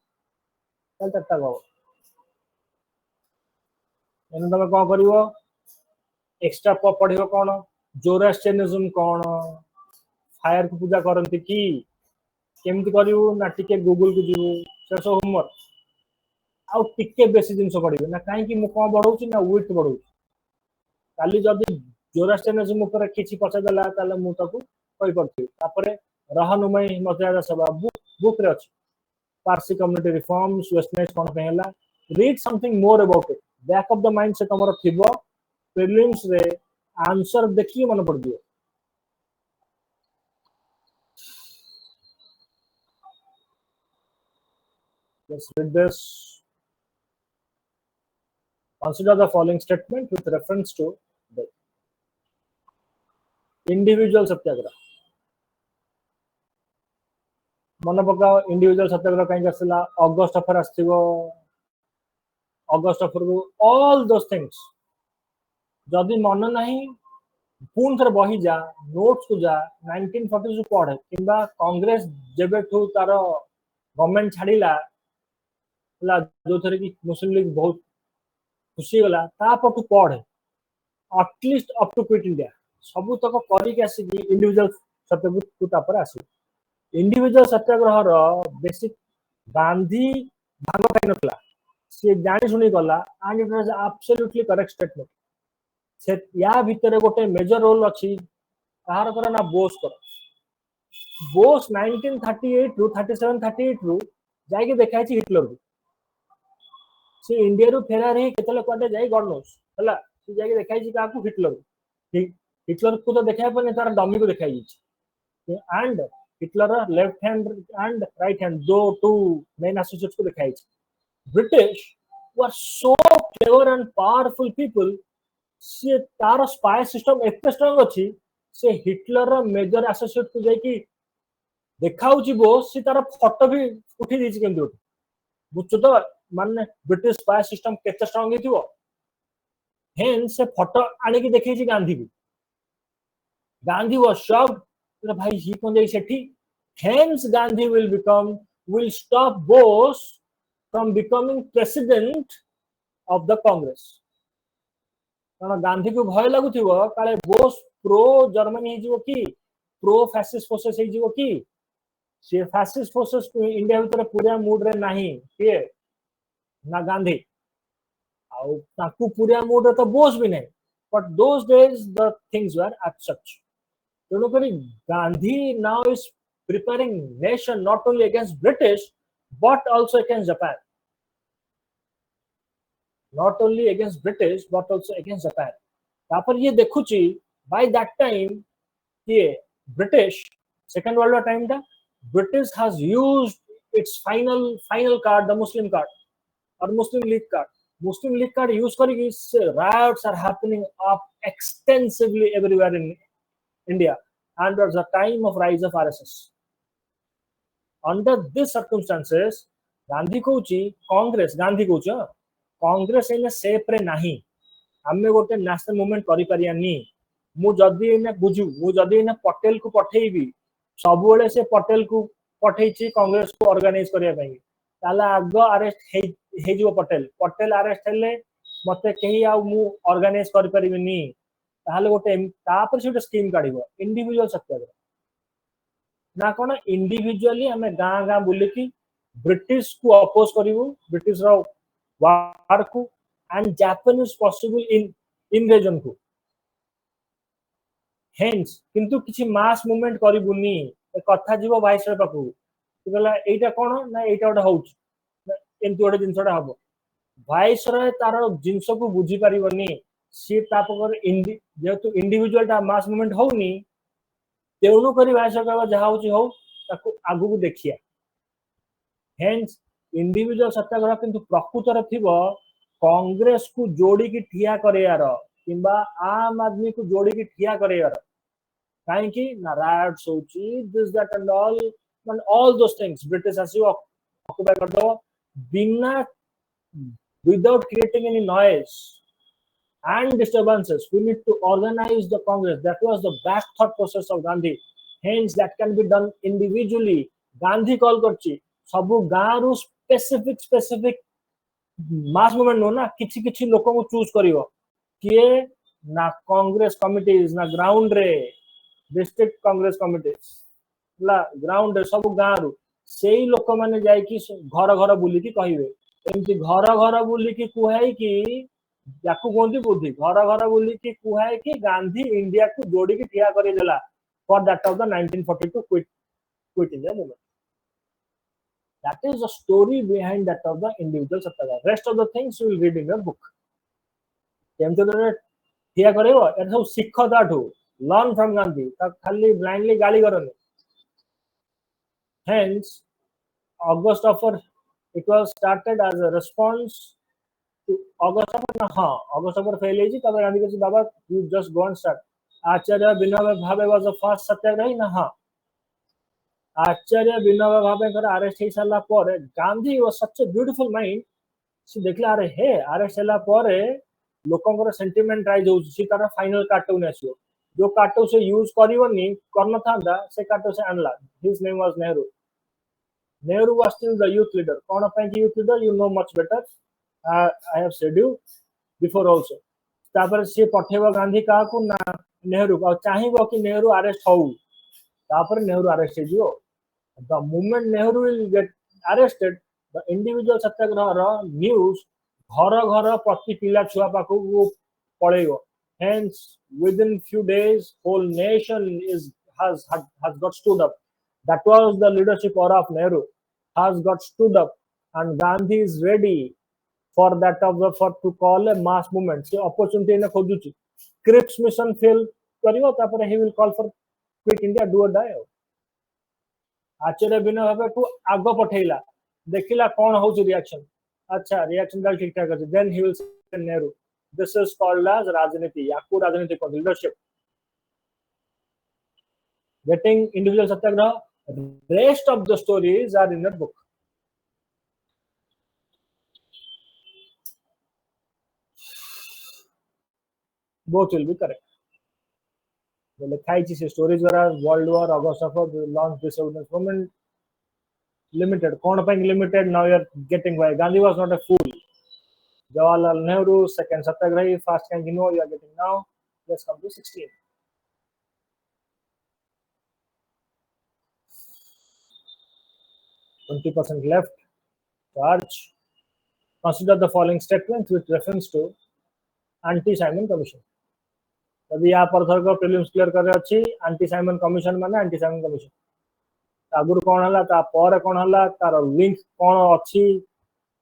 ତାହେଲେ ଚାରଟା ହବ ଏନେ ତମେ କଣ କରିବ एक्स्ट्रा पढ़िबो कोन जोरास्ट्रियनिज्म कोन फायर को पूजा करंती की केमती करियो ना टिके गूगल को जीवो से सब होमवर्क आउ टिके बेसी जिंस पढ़िबे ना काहे कि मु कोन बढ़ौची ना विथ बढ़ौची काली जदी जोरास्ट्रियनिज्म ऊपर किछि पछा देला ताले मु ताकू कहि परथि तापरे रहनुमय मर्यादा सभा बुक रे अछि पारसी कम्युनिटी रिफॉर्म्स वेस्टर्नाइज कोन पहेला read something more about it back of the mind से तमरो थिबो प्रीलिम्स रे आंसर देखिए मन पड़ दियो let's read this consider the following statement with reference to the individual satyagraha मन पकाओ इंडिविजुअल सत्याग्रह कहीं आसला अगस्त ऑफर आसथिबो अगस्त ऑफर को ऑल दोस थिंग्स जदि मन नहीं पुन थर बही जा नोट्स को जा 1940 पढ़े किंबा कांग्रेस जेबे ठू तार गवर्नमेंट छाड़ीला ला जो थरे की मुस्लिम लीग बहुत खुशी गला ता पटू पढ़े at least up to quit India सब तक करी के आसी इंडिविजुअल सत्याग्रह को तापर आसी इंडिविजुअल सत्याग्रह रो बेसिक गांधी भांग खाई नथला से जानी सुनी गला and it was absolutely correct statement से या भीतर गोटे मेजर रोल अछि कहार कर ना बोस कर बोस 1938 रु 37 38 रु जाई के देखाई छी हिटलर को से इंडिया रु फेरार हे केतले क्वाटे जाई गॉड नोस हला से जाई के देखाई छी काकू हिटलर को तो देखाय पने तार डमी को देखाई छी and Hitler left hand and right hand दो टू मेन एसोसिएट्स को देखाई छी British were so clever and powerful people से तार स्पाई सिस्टम एते स्ट्रांग अछि से हिटलर रो मेजर एसोसिएट को जाई कि देखाउची बोस से तार फोटो भी उठी दिछि केमदि उठी बुझछु तो माने ब्रिटिश स्पाई सिस्टम केते स्ट्रांग हिथिबो हेन से फोटो आनी कि देखै छी गांधी वाज शॉक्ड भाई ही कोन जाई सेठी hence Gandhi will stop Bose from becoming president of the Congress कारण गांधी को भय लगुथिबो काले बोस प्रो जर्मनी हे जीवो की प्रो फैसिस्ट फोर्सेस हे जीवो की से फैसिस्ट फोर्सेस को इंडिया भीतर पूरा मूड रे नाही के ना गांधी आउ ताकू पूरा मूड रे तो बोस भी नहीं but those days the things were at such तेणु करी Gandhi now is preparing nation not only against British but also against Japan. Not only against British but also against Japan. तापर ये देखुची by that time ये British Second World War time था British has used its final card the Muslim card or Muslim League card. Muslim League card use करके riots are happening up extensively everywhere in India and was a time of rise of RSS. Under these circumstances Gandhi कहूची Congress in safe रे नाही हमें गोटे national movement करि परियानी मु जदी इने बुझू मु जदी इने पटेल को पठेइबी सब बेले से पटेल को पठेइची कांग्रेस को ऑर्गेनाइज करिया पई ताला आगो अरेस्ट हे जो पटेल अरेस्ट हेले मते केही आ मु ऑर्गेनाइज करि परिबिनी ताले गोटे तापर से स्कीम काढिबो इंडिविजुअल सत्याग्रह ना कोन इंडिविजुअली हमें गां बुली की ब्रिटिश को अपोज करिवो ब्रिटिश रो वार को एंड जापानीज पॉसिबल इन्वेजन को हेंस किंतु किछि मास मूवमेंट करिबुनी ए कथा जीवो वाइसर पाकू कहला एटा कोन ना एटा गोटे होउछ एमती गोटे जिनसटा हबो वाइसरय तार जिनस को बुझी परिबनी सी तापर जेहेतु इंडिविजुअल टा मास मूवमेंट होउनी तेणु करी वाइसरय कहबा जहा होउची हो ताको आगु को देखिया हेंस इंडिविजुअल सत्याग्रह किंतु प्रकृतर थिबो कांग्रेस को जोड़ी की ठिया करेयार किंबा आम आदमी को जोड़ी की ठिया करेयार काहे कि ना राइट्स होउची this that and all those things British आसी ऑक्युपाई कर दो बिना without creating any noise and disturbances we need to organize the congress that was the back thought process of gandhi hence that can be done individually gandhi call करची सब गाँ रु specific mass movement no ना किछि किछि लोक को choose करिवो किए ना कांग्रेस कमिटीज ना ग्राउंड रे डिस्ट्रिक्ट कांग्रेस कमिटीज ला ग्राउंड रे सब गाँ रु सेई लोक माने जाय कि घर घर बुली की कहिवे एमती घर घर बुली की कुहाई कि याकू कोंती बुद्धि घर घर बुली की कुहाई कि गांधी इंडिया को जोड़ी की ठिया करि देला for that of the 1942 quit India movement. That is the story behind that of the individual satyagraha. Rest of the things you will read in your book. केमते तो ठिया करेबो एटा सब सिख दाठू लर्न फ्रॉम गांधी ता खाली ब्लाइंडली गाली करने hence August offer it was started as a response to August offer हाँ August offer fail है जी तब गांधी के बाबा you just go and start Acharya Vinoba Bhave was the first सत्याग्रही ना हाँ आचार्य विनोबा भावे कर अरेस्ट हे साला पर Gandhi was such a beautiful mind से देखला अरे हे अरेस्ट होला पर लोकंकर सेंटिमेंट राइज हो सी तार फाइनल कार्टून आसियो जो कार्टून से यूज करिवनी करन थांदा से कार्टून से अनला his name was Nehru Nehru was still the youth leader. कौन अपन की youth leader? You know much better. I have said you before also. तापर से पठेवा गांधी का को ना नेहरू का चाहिबो कि नेहरू अरेस्ट हो तापर नेहरू अरेस्ट हो the moment Nehru will get arrested the individual Satyagraha news घर घर प्रति पिला छुआ पाखु पळेगो hence within few days whole nation has got stood up. That was the leadership aura of Nehru has got stood up and Gandhi is ready for that of the for to call a mass movement. So opportunity ne खोजुची Cripps mission fail करियो तापर he will call for quit India do or die. आचार्य विनोबा भावे को आगो पठेला देखिला कोन होची reaction अच्छा reaction का ठीक ठाक अछि then he will say Nehru this is called as राजनीति याकू राजनीति को leadership getting individual satyagraha rest of the stories are in the book both will be correct the लिखाई से stories were world war August of launch disobedience movement limited कौन पे limited now you are getting why Gandhi was not a fool Jawaharlal Nehru second satyagrahi fast can you know you are getting now let's come to 16 20% left charge consider the following statements with reference to anti-Simon commission यदि यहाँ पर थर को prelims clear कर अछि anti-Simon commission माने anti-Simon commission आगुर कोन हला ता पर कोन हला तार लिंक कोन अछि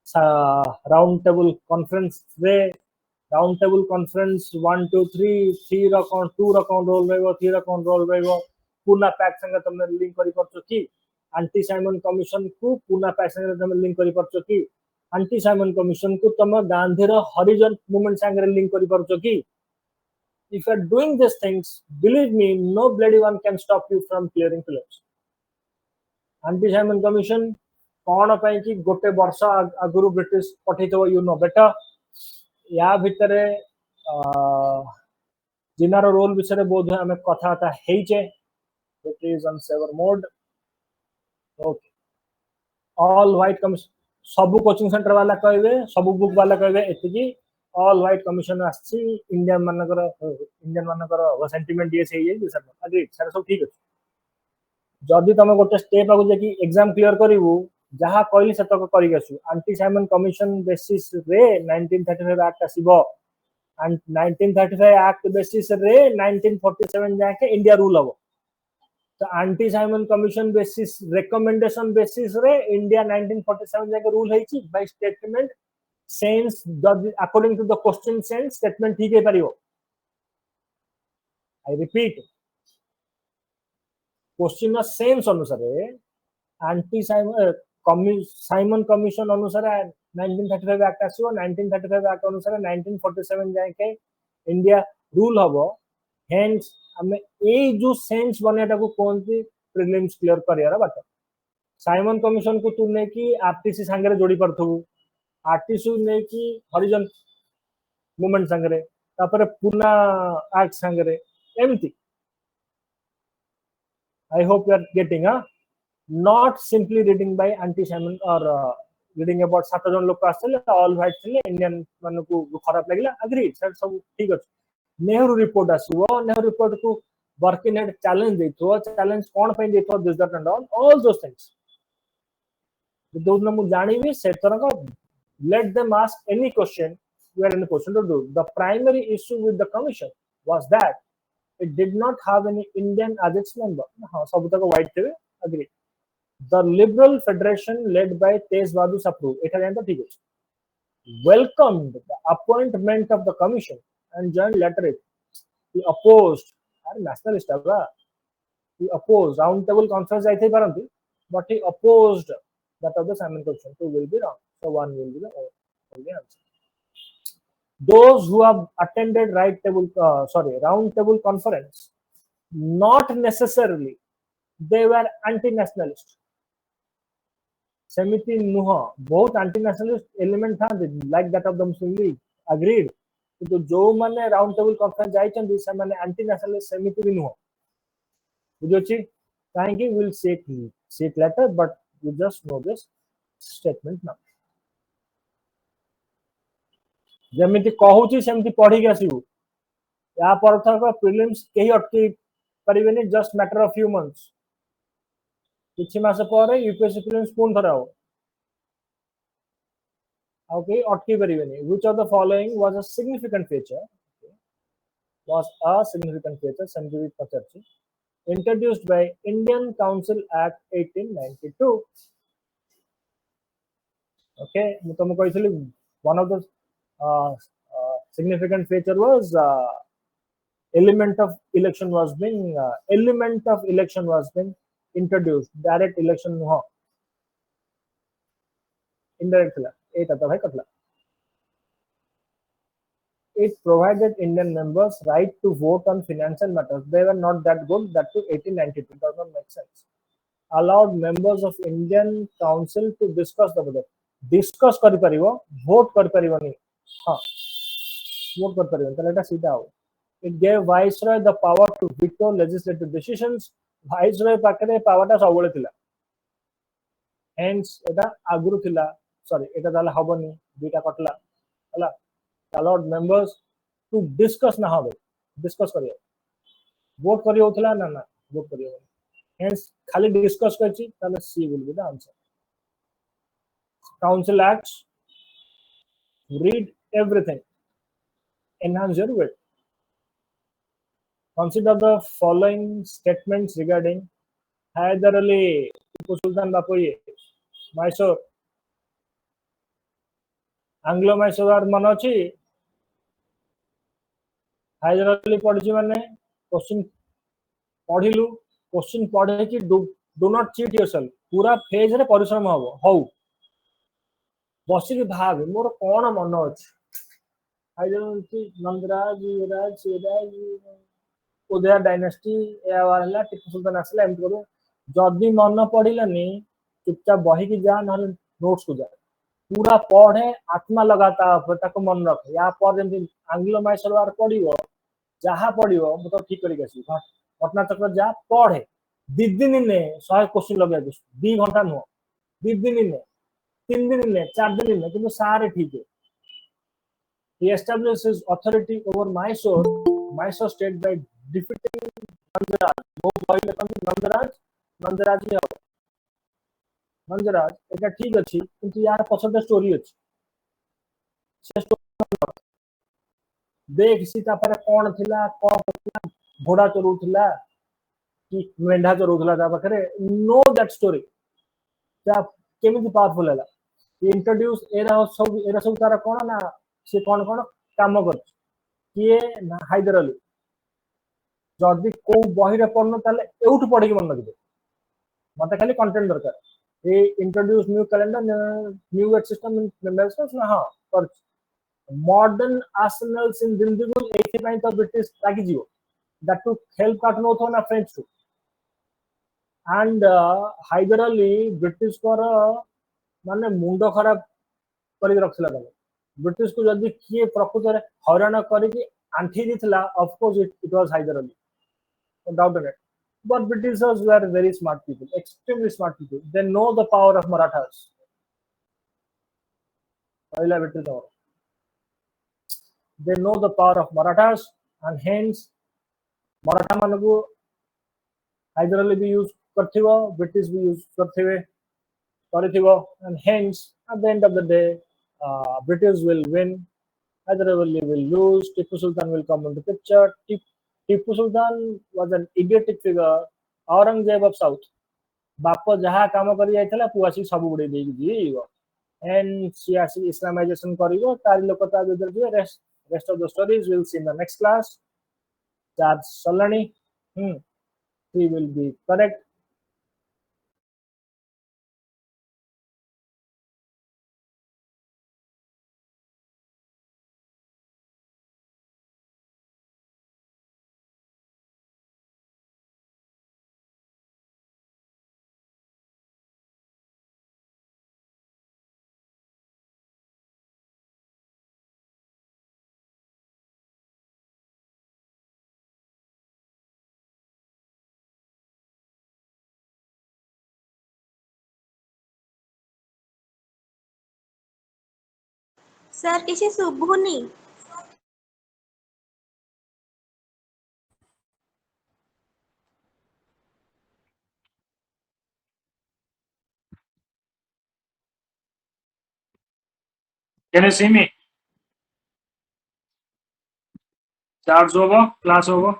राउंड टेबल कॉन्फ्रेंस रे राउंड टेबल कॉन्फ्रेंस 1 2 3 3 रो कोन 2 रो कोन रोल रहबो 3 रो कोन रोल रहबो पुना पैक संगे तुमने लिंक करि परछो कि anti-Simon commission को पुना पैक संगे तुमने लिंक करि परछो कि anti-Simon commission को तुम गांधी रो हरिजन मूवमेंट संगे लिंक करि परछो कि if you are doing these things believe me no bloody one can stop you from clearing prelims anti-Simon commission कौन पे कि गोटे वर्ष आगुरु ब्रिटिश पठैतो यू नो बेटर या भितरे जिनारो रोल विषय बोध हमें कथा हेइचे it is on saver mode okay all white commission सब कोचिंग सेंटर वाला कहबे सब बुक वाला कहबे एतिकी ऑल व्हाइट कमिशन आछि इंडियन मानकर सेंटिमेंट ये से ये सर एग्री सर सब ठीक अछि जदि तमे गोटे स्टेप आगु जे कि एग्जाम क्लियर करिवु जहा कहली सतक करि गसु anti-Simon commission basis रे 1935 एक्ट आसीबो and 1935 एक्ट basis रे 1947 जाके इंडिया रूल हबो तो anti Simon commission basis recommendation basis रे इंडिया 1947 जाके रूल है by statement sense according to the question sense statement ठीक है परियो आई रिपीट क्वेश्चन सेंस अनुसार एंटी साइमन कमिशन अनुसार 1935 एक्ट आसो 1935 एक्ट अनुसार 1947 जाके इंडिया रूल हबो हेंस हमें ए जो सेंस बनेटा को कोनती प्रीलिम्स क्लियर करियार बात साइमन कमिशन को तू ने कि आरटीसी संगे जोड़ी परथबु आरटीसी ने कि हरिजन मूवमेंट संगे तापर पुना एक्ट संगे एमती I hope you are getting not simply reading by anti-Simon or reading about 7 जन लोग आसले all white थे इंडियन मान को खराब लगला agree सर सब ठीक अछि नेहरू रिपोर्ट आसीबो नेहरू रिपोर्ट को वर्किंग हेड चैलेंज देथो चैलेंज कोन पे देथो this that and all those things दो दिन मु जानिबी से तरह का let them ask any question you are in a position to do the primary issue with the commission was that it did not have any Indian as its member. हाँ सब तक white थे agree. The Liberal Federation led by Tej Bahadur Sapru इतना जान तो ठीक है. Welcomed the appointment of the commission and joined later it. He opposed. अरे nationalist है He opposed round table conference आई थी परंतु but he opposed that of the Simon Commission. Two will be wrong. So one will be the only answer. Those who have attended round table conference, not necessarily they were anti-nationalist. Semiti Nuha, both anti-nationalist element था like that of the Muslim League. Agreed. तो जो माने round table conference जाइछन से माने anti-nationalist Semiti भी नुह. बुझोछि? काहेकि will see it later, but you just know this statement now. जमिति कहूची सेमति पढ़ी के आसीबू या पर थक प्रीलिम्स केही अटकी परिबेनी just matter of few months किछि मास पर यूपीएससी प्रीलिम्स कोन थराओ ओके अटकी परिबेनी which of the following was a significant feature सेमति पचरछि introduced by Indian council act 1892 okay मु तुम कहिसली one of the significant feature was element of election was being introduced direct election no indirect thila eta ta bhai katla it provided Indian members right to vote on financial matters they were not that good that to 1892 does not make sense allowed members of Indian council to discuss the budget discuss kari paribo vote kari paribani हाँ vote कर परियो तले सीधा हो it gave viceroy the power to veto legislative decisions viceroy पाखरे power ता सबले थिला hence एटा आगुरु थिला सॉरी एटा ताला हबनी दुटा कटला हला allowed members to discuss ना होबे discuss करियो vote करियो थिला ना ना vote करियो hence खाली discuss करछि ताले C will be the answer council acts read everything enhance your wit consider the following statements regarding Hyder Ali Tipu Sultan Bapuye Mysore Anglo Mysore मन अछि Hyder Ali पढछि माने क्वेश्चन पढिलु क्वेश्चन पढे कि do not cheat yourself पूरा phase रे परिश्रम हो बसिक भाग मोर कोन मन अछि नंदराज युवराज उदय डायनेस्टी या टिपू सुल्तान आसला एम करू जदि मन पड़िलानी चुपचाप बही की जा ना नोट्स को जा पूरा पढ़े आत्मा लगाता मन रख या पर आंग्लो माइसर वार पढ़ो जहाँ पढ़ो मु तो ठीक कर घटना चक्र जा पढ़े दी दिन ने 100 क्वेश्चन लगे 2 घंटा नुह 2 दिन ने 3 दिन ने 4 दिन ने किंतु सारे ठीक है He established his authority over Mysore state by defeating Nandaraj. Nandaraj ही हो Nandaraj एटा ठीक अछि किंतु यार पसंद स्टोरी अछि से स्टोरी देख सीता पर कोन थिला घोड़ा चलुथिला कि मेंढा चोरौथला ता पाखरे नो दैट स्टोरी ता केमिति पावरफुल हैला इंट्रोड्यूस एरा सब तार कोन ना से कोन काम कर किए हाइदर अली जदि को बही रे पढ़न ताले एउठ पढ़ी मन रखिदे मते खाली कंटेंट दरकार a introduce new calendar new weight system in members ना हां पर मॉडर्न आर्सेनल्स इन दिंदिगुल 89 तो ब्रिटिश लागी जीवो that to help काट नो थो ना French too and Hyder Ali British कर माने मुंडो खराब करी रखला तले ब्रिटिश को जदि किए प्रकृत रे हराना करी कि आंठी दिथला of course it was Hyder Ali no doubt in it but Britishers were very smart people extremely smart people they know the power of Marathas पहला British और they know the power of Marathas and hence Maratha मान को हाइदर अली भी use करथिबो British भी use करथिबे करथिबो and hence at the end of the day British will win Hyder Ali will lose Tipu Sultan will come into picture Tipu Sultan was an idiotic figure Aurangzeb of south बाप जहा काम करी जाइथला पुआसी सब उड़े देई जीव and सियासी islamization करिवो तारी लोकता बेदर जे rest of the stories we'll see in the next class charge Solani he will be correct sir किसी शुभुनी can you see me charge over class over